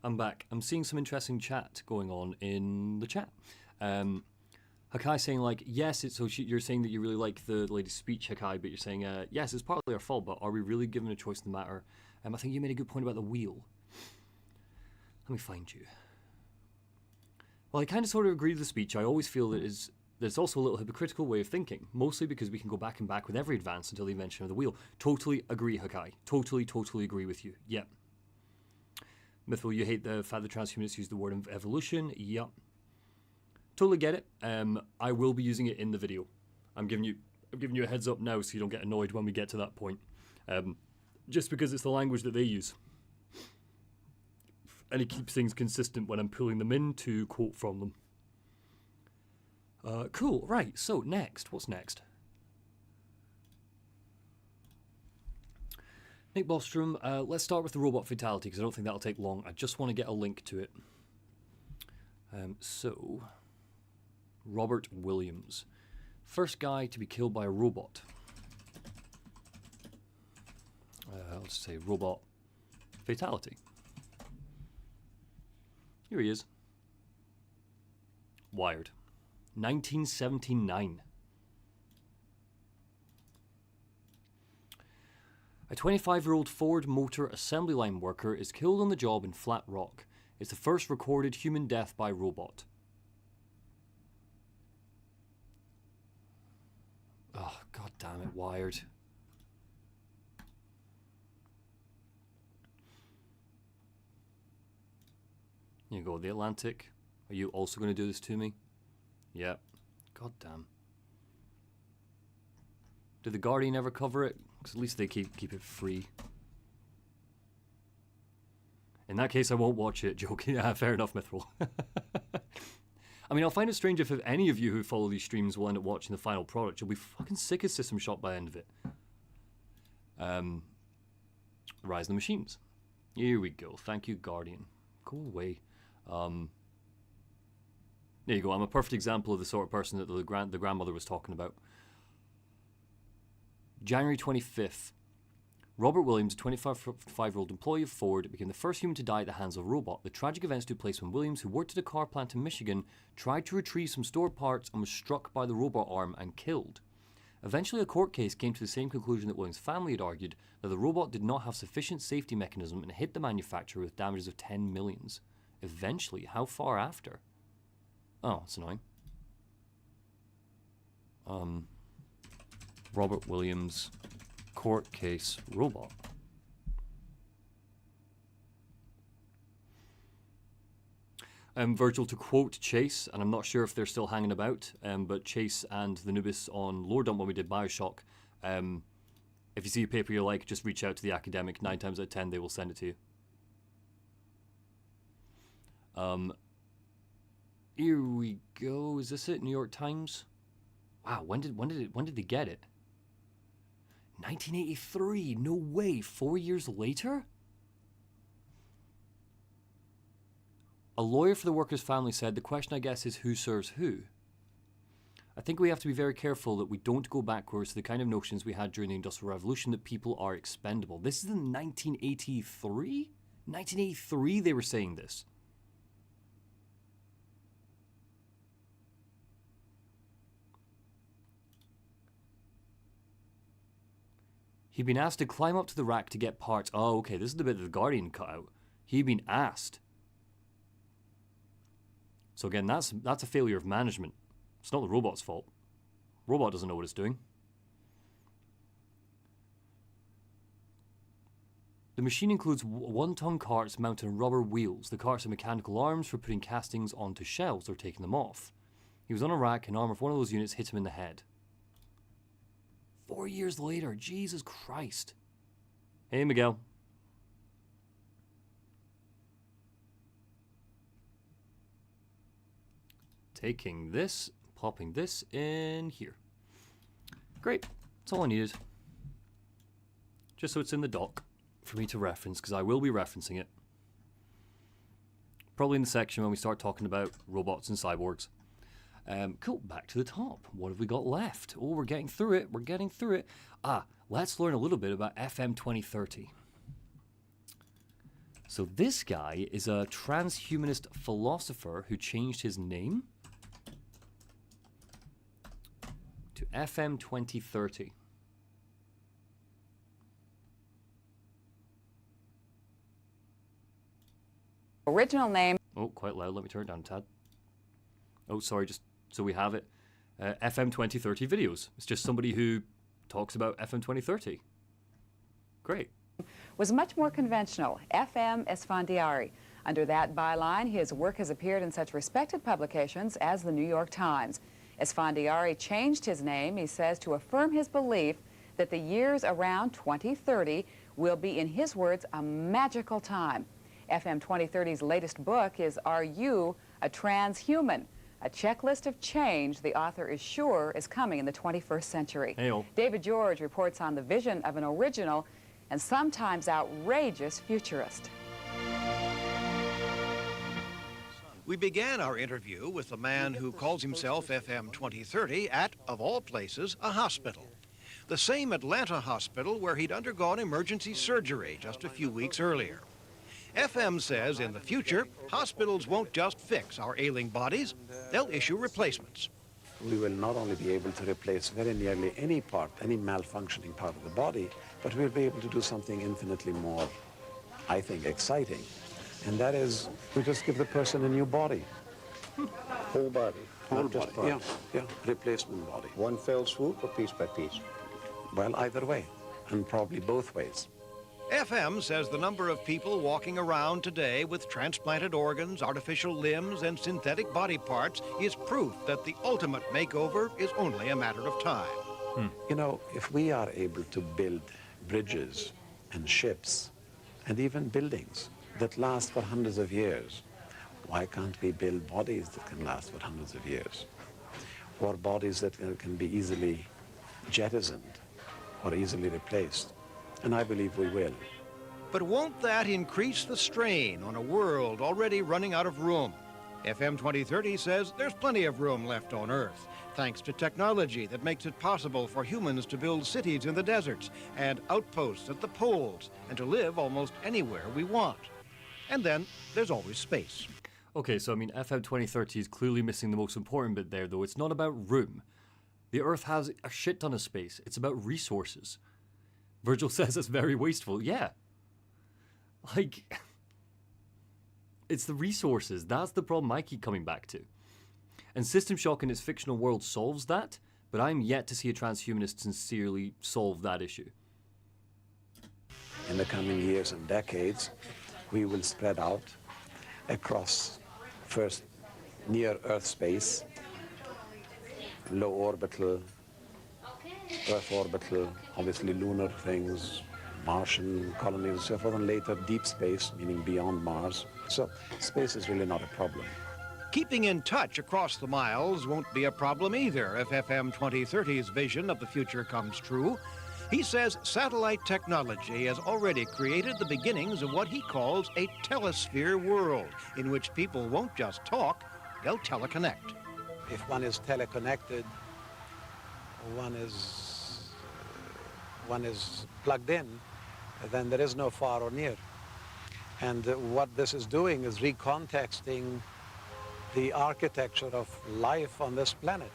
I'm back. I'm seeing some interesting chat going on in the chat. Hakai saying like, yes, it's so you're saying that you really like the lady's speech, Hakai, but you're saying, yes, it's partly our fault, but are we really given a choice in the matter? I think you made a good point about the wheel. Let me find you. Well, I kind of sort of agree with the speech. I always feel that there's also a little hypocritical way of thinking, mostly because we can go back and back with every advance until the invention of the wheel. Totally agree, Hakai. Totally agree with you. Yep. Mythful, you hate the fact that transhumanists use the word evolution. Yep. Totally get it. I will be using it in the video. I'm giving you a heads up now so you don't get annoyed when we get to that point. Just because it's the language that they use. And it keeps things consistent when I'm pulling them in to quote from them. Cool, right, so next. What's next? Nick Bostrom, let's start with the robot fatality because I don't think that'll take long. I just want to get a link to it. So, Robert Williams. First guy to be killed by a robot. Let's say robot fatality. Here he is. Wired. 1979. A 25-year-old Ford Motor assembly line worker is killed on the job in Flat Rock. It's the first recorded human death by robot. Oh, god damn it, Wired. Here you go, The Atlantic. Are you also going to do this to me? Yeah. God damn. Did The Guardian ever cover it? Because at least they keep it free. In that case, I won't watch it. Joking. Yeah, fair enough, Mithril. I mean, I'll find it strange if any of you who follow these streams will end up watching the final product. You'll be fucking sick of System Shock by the end of it. Rise of the Machines. Here we go. Thank you, Guardian. Go away. There you go. I'm a perfect example of the sort of person that the grandmother was talking about. January 25th. Robert Williams, a 25-year-old employee of Ford, became the first human to die at the hands of a robot. The tragic events took place when Williams, who worked at a car plant in Michigan, tried to retrieve some stored parts and was struck by the robot arm and killed. Eventually, a court case came to the same conclusion that Williams' family had argued, that the robot did not have sufficient safety mechanism and hit the manufacturer with damages of $10 million. Eventually? How far after? Oh, it's annoying. Robert Williams, court case, robot. Virgil, to quote Chase, and I'm not sure if they're still hanging about, but Chase and the Nubis on Lore Dump when we did Bioshock, if you see a paper you like, just reach out to the academic. 9 times out of 10 they will send it to you. Here we go. Is this it? New York Times? Wow, when did they get it? 1983. No way. 4 years later? A lawyer for the workers' family said, the question, I guess, is who serves who? I think we have to be very careful that we don't go backwards to the kind of notions we had during the Industrial Revolution that people are expendable. This is in 1983? 1983 they were saying this. He'd been asked to climb up to the rack to get parts. Oh, okay, this is the bit that the Guardian cut out. He'd been asked. So again, that's a failure of management. It's not the robot's fault. Robot doesn't know what it's doing. The machine includes 1-ton carts mounted on rubber wheels. The carts have mechanical arms for putting castings onto shelves or taking them off. He was on a rack, and an arm of one of those units hit him in the head. 4 years later, Jesus Christ. Hey, Miguel. Taking this, popping this in here. Great, that's all I needed. Just so it's in the doc for me to reference, because I will be referencing it. Probably in the section when we start talking about robots and cyborgs. Cool, back to the top. What have we got left? Oh, we're getting through it. We're getting through it. Let's learn a little bit about FM 2030. So this guy is a transhumanist philosopher who changed his name to FM 2030. Original name. Oh, quite loud. Let me turn it down a tad. Oh, sorry. Just so we have it. FM 2030 videos. It's just somebody who talks about FM 2030. Great. Was much more conventional, FM Esfandiari. Under that byline, his work has appeared in such respected publications as the New York Times. Esfandiari changed his name, he says, to affirm his belief that the years around 2030 will be, in his words, a magical time. FM 2030's latest book is Are You a Transhuman? A checklist of change the author is sure is coming in the 21st century. Hey-o. David George reports on the vision of an original and sometimes outrageous futurist. We began our interview with the man who calls himself FM 2030 at, of all places, a hospital. The same Atlanta hospital where he'd undergone emergency surgery just a few weeks earlier. FM says in the future, hospitals won't just fix our ailing bodies, they'll issue replacements. We will not only be able to replace very nearly any part, any malfunctioning part of the body, but we'll be able to do something infinitely more, I think, exciting. And that is, we just give the person a new body. Whole body. Whole body. Yeah, replacement body. One fell swoop or piece by piece? Well, either way, and probably both ways. FM says the number of people walking around today with transplanted organs, artificial limbs, and synthetic body parts is proof that the ultimate makeover is only a matter of time. You know, if we are able to build bridges and ships and even buildings that last for hundreds of years, why can't we build bodies that can last for hundreds of years? Or bodies that can be easily jettisoned or easily replaced? And I believe we will. But won't that increase the strain on a world already running out of room? FM 2030 says there's plenty of room left on Earth, thanks to technology that makes it possible for humans to build cities in the deserts and outposts at the poles and to live almost anywhere we want. And then there's always space. Okay, so I mean, FM 2030 is clearly missing the most important bit there, though. It's not about room. The Earth has a shit ton of space. It's about resources. Virgil says it's very wasteful. Yeah. Like, it's the resources. That's the problem I keep coming back to. And System Shock in its fictional world solves that, but I'm yet to see a transhumanist sincerely solve that issue. In the coming years and decades, we will spread out across, first, near-Earth space, low orbital, Earth orbital, obviously lunar things, Martian colonies and so forth, and later deep space, meaning beyond Mars. So space is really not a problem. Keeping in touch across the miles won't be a problem either if FM 2030's vision of the future comes true. He says satellite technology has already created the beginnings of what he calls a telesphere world, in which people won't just talk, they'll teleconnect. If one is teleconnected, one is plugged in, then there is no far or near. And what this is doing is recontexting the architecture of life on this planet.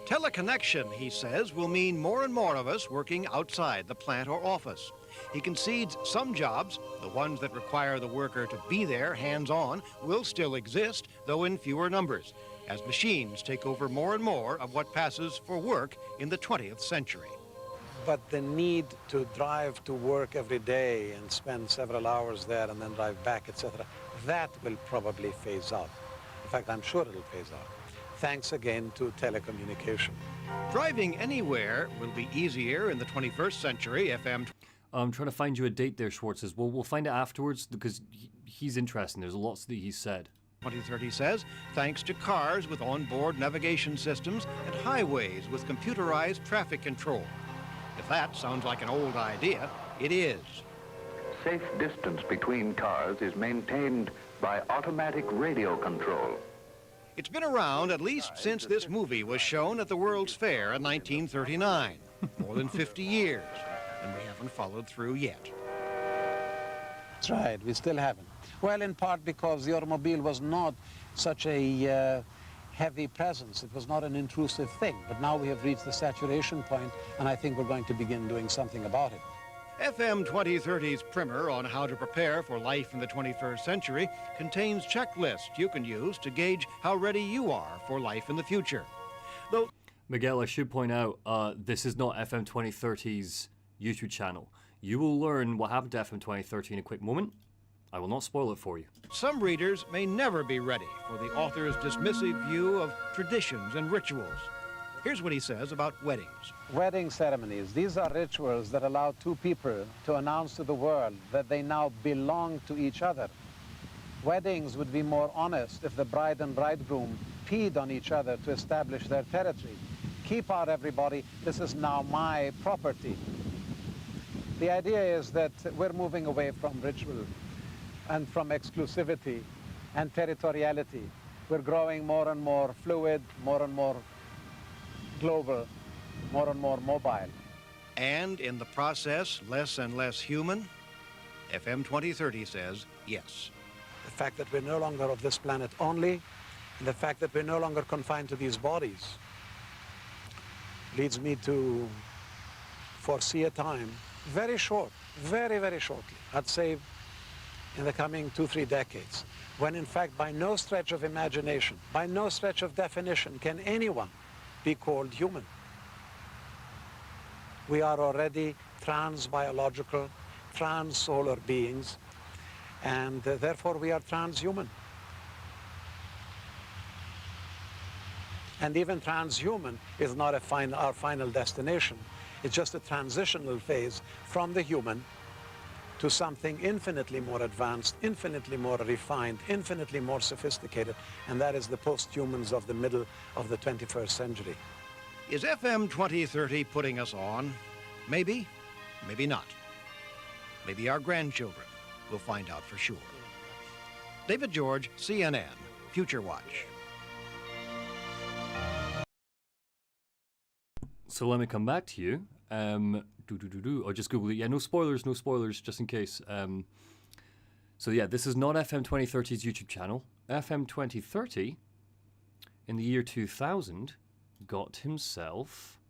Teleconnection, he says, will mean more and more of us working outside the plant or office. He concedes some jobs, the ones that require the worker to be there hands-on, will still exist, though in fewer numbers, as machines take over more and more of what passes for work in the 20th century. But the need to drive to work every day and spend several hours there and then drive back, etc., that will probably phase out. In fact, I'm sure it'll phase out. Thanks again to telecommunication. Driving anywhere will be easier in the 21st century, FM. I'm trying to find you a date there, Schwartz says. Well, we'll find it afterwards because he's interesting. There's lots that he's said. 2030 says, thanks to cars with onboard navigation systems and highways with computerized traffic control. If that sounds like an old idea, it is. Safe distance between cars is maintained by automatic radio control. It's been around at least since this movie was shown at the World's Fair in 1939. More than 50 years, and we haven't followed through yet. That's right, we still haven't. Well, in part because the automobile was not such a heavy presence. It was not an intrusive thing. But now we have reached the saturation point, and I think we're going to begin doing something about it. FM 2030's primer on how to prepare for life in the 21st century contains checklists you can use to gauge how ready you are for life in the future. Though, Miguel, I should point out, this is not FM 2030's YouTube channel. You will learn what happened to FM 2030 in a quick moment. I will not spoil it for you. some readers may never be ready for the author's dismissive view of traditions and rituals. Here's what he says about weddings. Wedding ceremonies, these are rituals that allow two people to announce to the world that they now belong to each other. Weddings would be more honest if the bride and bridegroom peed on each other to establish their territory. Keep out, everybody, this is now my property. The idea is that we're moving away from ritual and from exclusivity and territoriality. We're growing more and more fluid, more and more global, more and more mobile. And in the process, less and less human? FM 2030 says yes. The fact that we're no longer of this planet only, and the fact that we're no longer confined to these bodies, leads me to foresee a time, very short, very, very shortly, I'd say in the coming 2-3 decades, when in fact by no stretch of imagination, by no stretch of definition can anyone be called human. We are already trans-biological, trans-solar beings, and therefore we are transhuman. And even transhuman is not our final destination. It's just a transitional phase from the human to something infinitely more advanced, infinitely more refined, infinitely more sophisticated, and that is the post-humans of the middle of the 21st century. Is FM 2030 putting us on? Maybe, maybe not. Maybe our grandchildren will find out for sure. David George, CNN, Future Watch. So let me come back to you. Or just Google it. Yeah, no spoilers, just in case. So yeah, this is not FM 2030's YouTube channel. FM 2030, in the year 2000, got himself,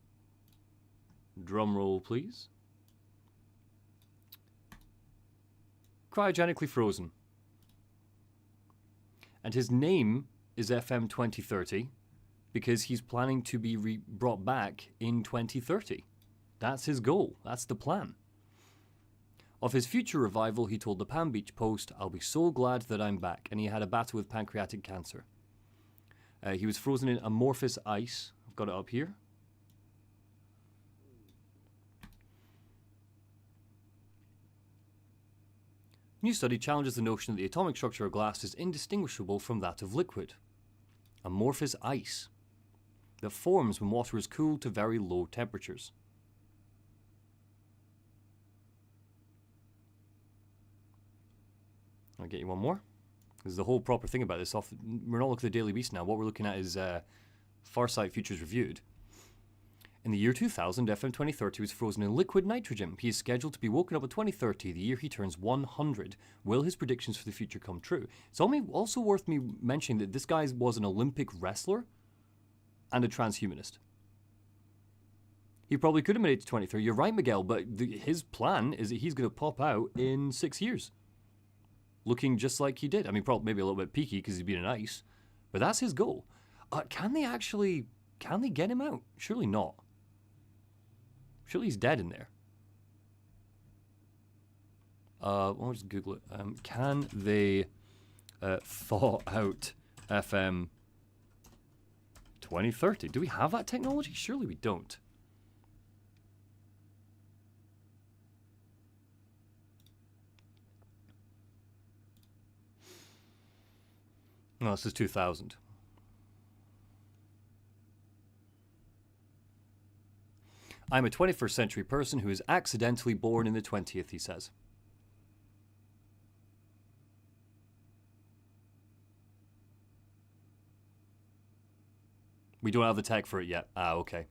drum roll please, cryogenically frozen. And his name is FM 2030 because he's planning to be brought back in 2030. That's his goal. That's the plan. Of his future revival, he told the Palm Beach Post, "I'll be so glad that I'm back." And he had a battle with pancreatic cancer. He was frozen in amorphous ice. I've got it up here. New study challenges the notion that the atomic structure of glass is indistinguishable from that of liquid. Amorphous ice that forms when water is cooled to very low temperatures. I'll get you one more. This is the whole proper thing about this. We're not looking at the Daily Beast now. What we're looking at is Farsight Futures Reviewed. In the year 2000, FM 2030 was frozen in liquid nitrogen. He is scheduled to be woken up in 2030, the year he turns 100. Will his predictions for the future come true? It's also worth me mentioning that this guy was an Olympic wrestler and a transhumanist. He probably could have made it to 2030. You're right, Miguel, but his plan is that he's going to pop out in 6 years. Looking just like he did. I mean, probably maybe a little bit peaky because he's been in ice. But that's his goal. Can they get him out? Surely not. Surely he's dead in there. I'll just Google it. Can they thaw out FM 2030? Do we have that technology? Surely we don't. No, this is 2000. I'm a 21st century person who is accidentally born in the 20th, he says. We don't have the tech for it yet. Okay.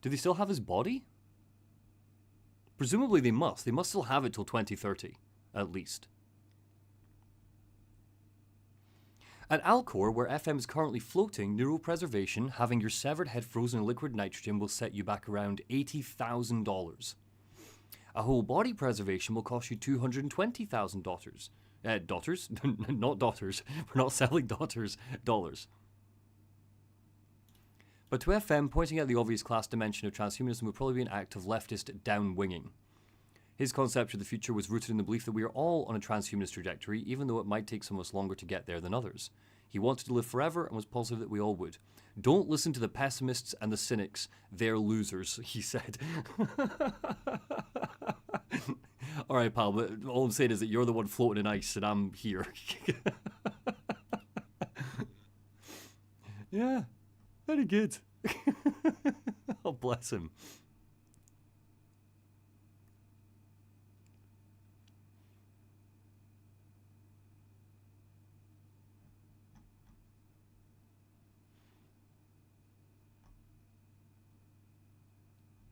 Do they still have his body? Presumably they must. They must still have it till 2030. at least. At Alcor, where FM is currently floating, neural preservation, having your severed head frozen in liquid nitrogen, will set you back around $80,000. A whole body preservation will cost you $220,000. Daughters? Not daughters. We're not selling daughters. Dollars. But to FM, pointing out the obvious class dimension of transhumanism would probably be an act of leftist downwinging. His concept of the future was rooted in the belief that we are all on a transhumanist trajectory, even though it might take some of us longer to get there than others. He wanted to live forever and was positive that we all would. Don't listen to the pessimists and the cynics. They're losers, he said. All right, pal, but all I'm saying is that you're the one floating in ice and I'm here. Yeah, very good. Oh, bless him.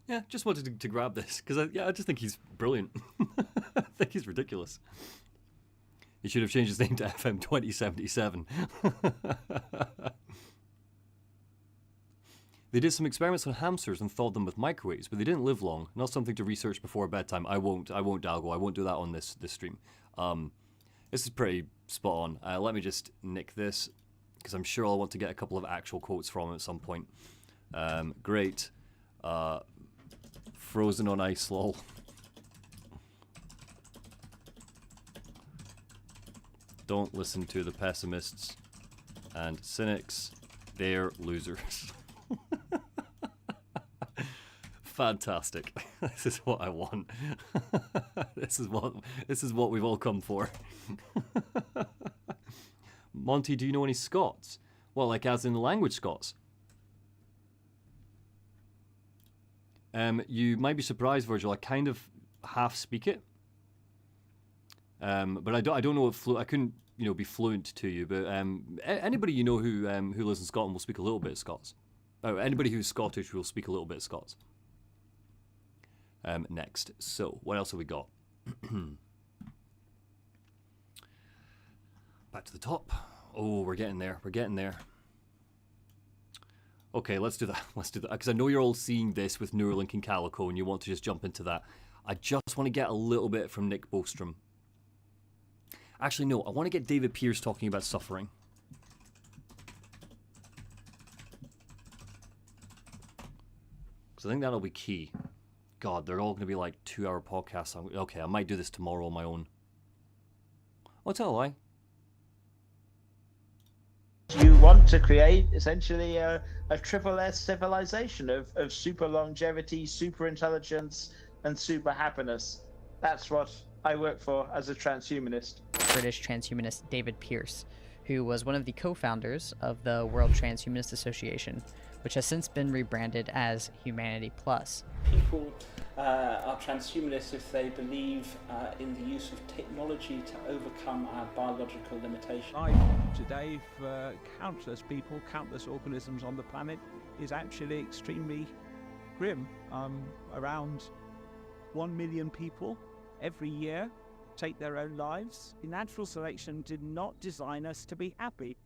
Yeah, just wanted to grab this, because I just think he's brilliant. I think he's ridiculous. He should have changed his name to FM 2077. They did some experiments on hamsters and thawed them with microwaves, but they didn't live long. Not something to research before bedtime. I won't, Dalgo. I won't do that on this stream. This is pretty spot on. Let me just nick this, because I'm sure I'll want to get a couple of actual quotes from him at some point. Great. Frozen on ice, lol. Don't listen to the pessimists and cynics. They're losers. Fantastic. This is what I want. This is what we've all come for. Monty, do you know any Scots? Well, like as in the language Scots? You might be surprised, Virgil. I kind of half speak it, but I don't know if I couldn't, be fluent to you. But anybody who lives in Scotland will speak a little bit of Scots. Oh, anybody who's Scottish will speak a little bit of Scots. Next, so what else have we got? Back to the top. Oh, we're getting there. We're getting there. Okay, let's do that. Let's do that. Because I know you're all seeing this with Neuralink and Calico and you want to just jump into that. I just want to get a little bit from Nick Bostrom. Actually, no. I want to get David Pierce talking about suffering. Because I think that'll be key. God, they're all going to be like 2-hour podcasts. Okay, I might do this tomorrow on my own. Oh, tell a lie. You want to create essentially a triple S civilization of super longevity, super intelligence, and super happiness. That's what I work for as a transhumanist. British transhumanist David Pierce, who was one of the co-founders of the World Transhumanist Association, which has since been rebranded as Humanity Plus. People are transhumanists if they believe in the use of technology to overcome our biological limitations. Life today for countless people, countless organisms on the planet is actually extremely grim. Around 1 million people every year take their own lives. Natural selection did not design us to be happy.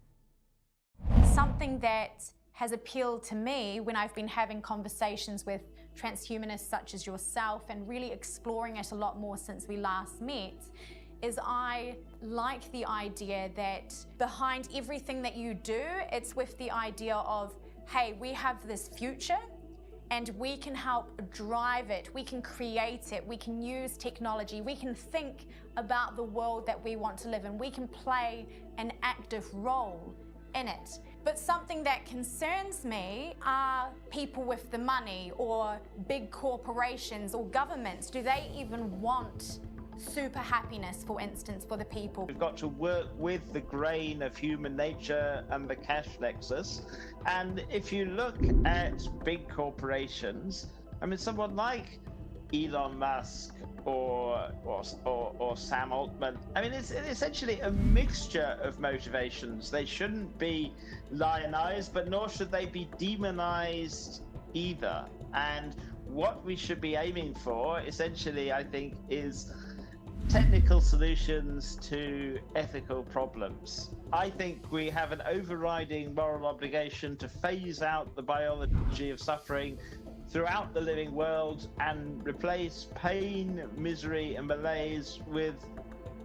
Something that has appealed to me when I've been having conversations with transhumanists such as yourself and really exploring it a lot more since we last met, is I like the idea that behind everything that you do, it's with the idea of, hey, we have this future and we can help drive it, we can create it, we can use technology, we can think about the world that we want to live in, we can play an active role in it. But something that concerns me are people with the money or big corporations or governments. Do they even want super happiness, for instance, for the people? We've got to work with the grain of human nature and the cash nexus. And if you look at big corporations, I mean, someone like Elon Musk or Sam Altman, I mean, it's essentially a mixture of motivations. They shouldn't be lionized, but nor should they be demonized either. And what we should be aiming for, essentially, I think, is technical solutions to ethical problems. I think we have an overriding moral obligation to phase out the biology of suffering throughout the living world and replace pain, misery, and malaise with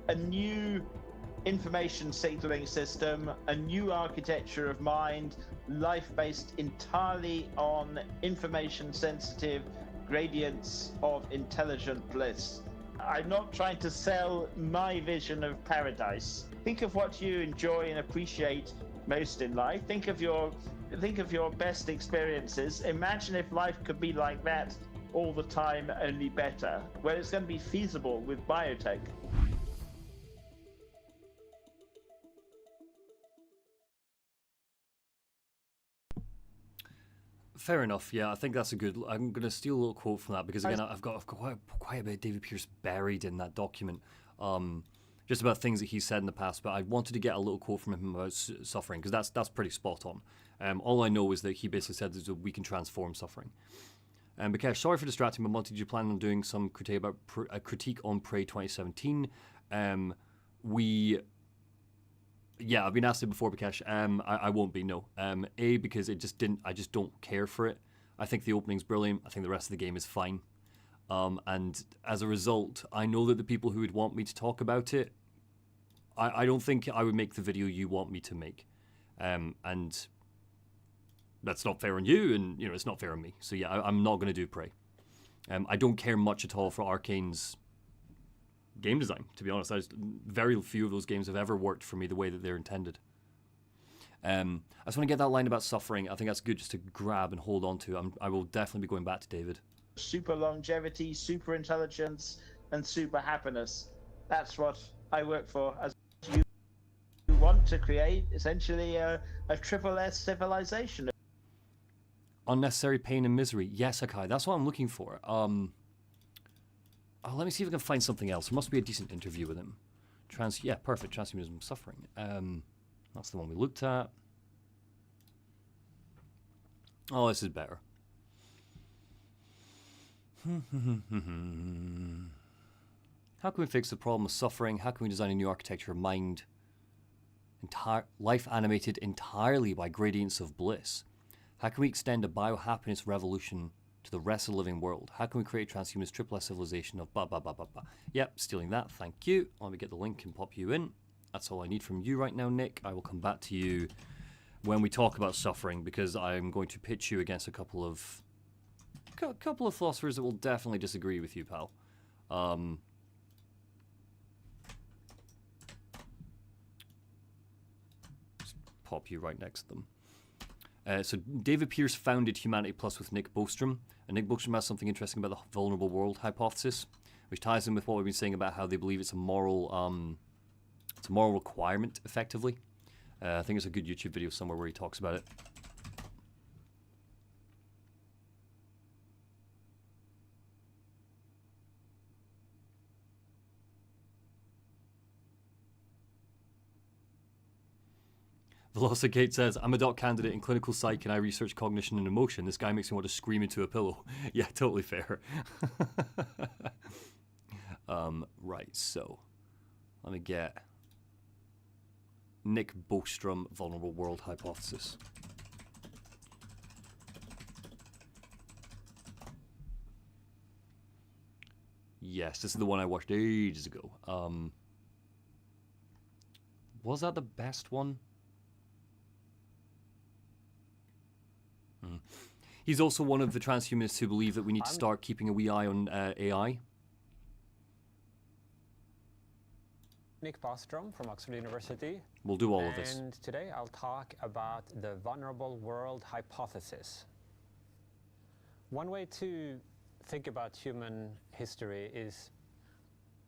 a new information signaling system, a new architecture of mind, life based entirely on information sensitive gradients of intelligent bliss. I'm not trying to sell my vision of paradise. Think of what you enjoy and appreciate most in life. Think of your best experiences. Imagine if life could be like that all the time, only better. Well, it's going to be feasible with biotech. Fair enough. Yeah, I think that's a good. I'm going to steal a little quote from that because again, I've got quite a bit of David Pierce buried in that document, just about things that he said in the past. But I wanted to get a little quote from him about suffering because that's pretty spot on. All I know is that he basically said that we can transform suffering. Bikesh, sorry for distracting, but Monty, did you plan on doing some critique about a critique on Prey 2017? Yeah, I've been asked it before, Bikesh. I won't be, no. A, because I just don't care for it. I think the opening's brilliant. I think the rest of the game is fine. And as a result, I know that the people who would want me to talk about it, I don't think I would make the video you want me to make. And that's not fair on you, and it's not fair on me. So yeah, I'm not going to do Prey. I don't care much at all for Arcane's game design, to be honest. Very few of those games have ever worked for me the way that they're intended. I just want to get that line about suffering. I think that's good just to grab and hold on to. I will definitely be going back to David. Super longevity, super intelligence, and super happiness. That's what I work for. As you want to create essentially a triple S civilization. Unnecessary pain and misery. Yes, Akai, that's what I'm looking for. Let me see if I can find something else. There must be a decent interview with him. Yeah, perfect. Transhumanism suffering. That's the one we looked at. Oh, this is better. How can we fix the problem of suffering? How can we design a new architecture of mind? Life animated entirely by gradients of bliss. How can we extend a biohappiness revolution to the rest of the living world? How can we create a transhumanist triple S civilization of blah, blah, blah, blah, blah? Yep, stealing that, thank you. Let me get the link and pop you in. That's all I need from you right now, Nick. I will come back to you when we talk about suffering, because I'm going to pitch you against a couple of philosophers that will definitely disagree with you, pal. Just pop you right next to them. So David Pierce founded Humanity Plus with Nick Bostrom, and Nick Bostrom has something interesting about the vulnerable world hypothesis, which ties in with what we've been saying about how they believe it's a moral requirement, effectively. I think there's a good YouTube video somewhere where he talks about it. Velocigate says, I'm a doc candidate in clinical psych and I research cognition and emotion. This guy makes me want to scream into a pillow. Yeah, totally fair. Right, so let me get Nick Bostrom, Vulnerable World Hypothesis. Yes, this is the one I watched ages ago. Was that the best one? He's also one of the transhumanists who believe that we need to start keeping a wee eye on AI. Nick Bostrom from Oxford University. We'll do all of this. And today I'll talk about the vulnerable world hypothesis. One way to think about human history is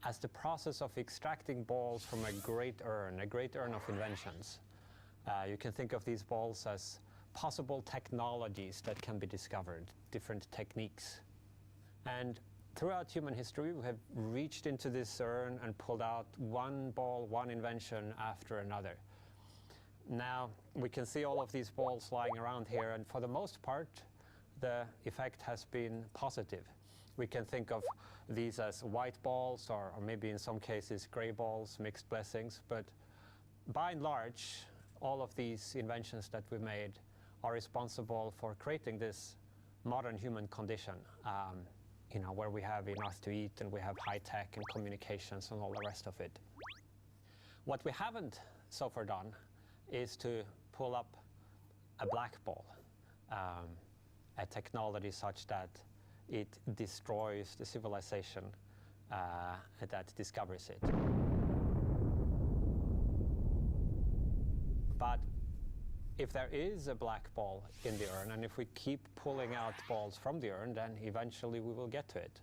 as the process of extracting balls from a great urn of inventions. You can think of these balls as possible technologies that can be discovered, different techniques. And throughout human history, we have reached into this urn and pulled out one ball, one invention after another. Now, we can see all of these balls lying around here, and for the most part, the effect has been positive. We can think of these as white balls, or maybe in some cases gray balls, mixed blessings. But by and large, all of these inventions that we made are responsible for creating this modern human condition, where we have enough to eat and we have high tech and communications and all the rest of it. What we haven't so far done is to pull up a black ball, a technology such that it destroys the civilization that discovers it. But if there is a black ball in the urn, and if we keep pulling out balls from the urn, then eventually we will get to it.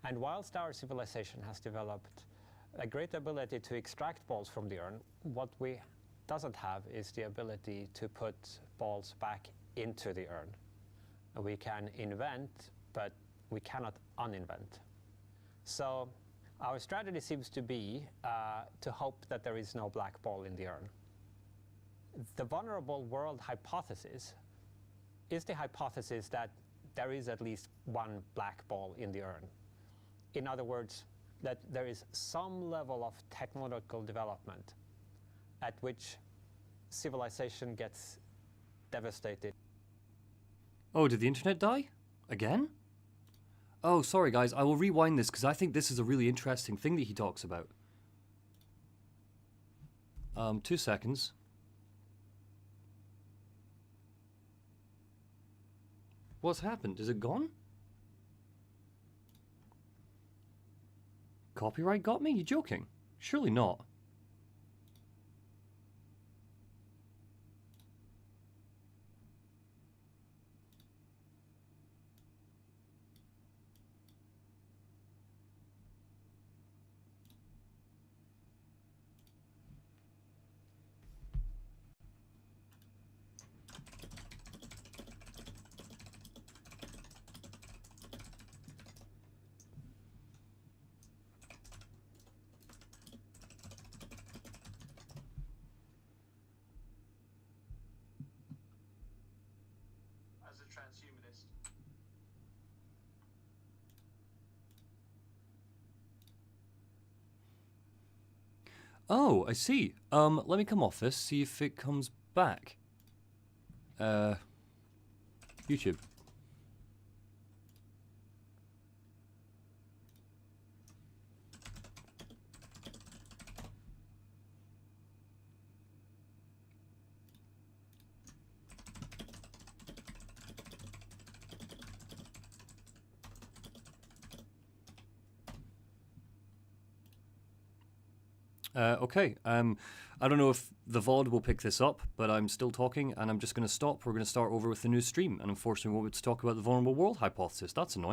And whilst our civilization has developed a great ability to extract balls from the urn, what we doesn't have is the ability to put balls back into the urn. We can invent, but we cannot uninvent. So our strategy seems to be to hope that there is no black ball in the urn. The vulnerable world hypothesis is the hypothesis that there is at least one black ball in the urn. In other words, that there is some level of technological development at which civilization gets devastated. Oh, did the internet die? Again? Oh, sorry guys, I will rewind this because I think this is a really interesting thing that he talks about. 2 seconds. What's happened? Is it gone? Copyright got me? You joking? Surely not. Transhumanist. Oh, I see. Let me come off this, see if it comes back. YouTube. Okay, I don't know if the VOD will pick this up, but I'm still talking, and I'm just going to stop. We're going to start over with the new stream, and unfortunately we won't be able to talk about the vulnerable world hypothesis. That's annoying.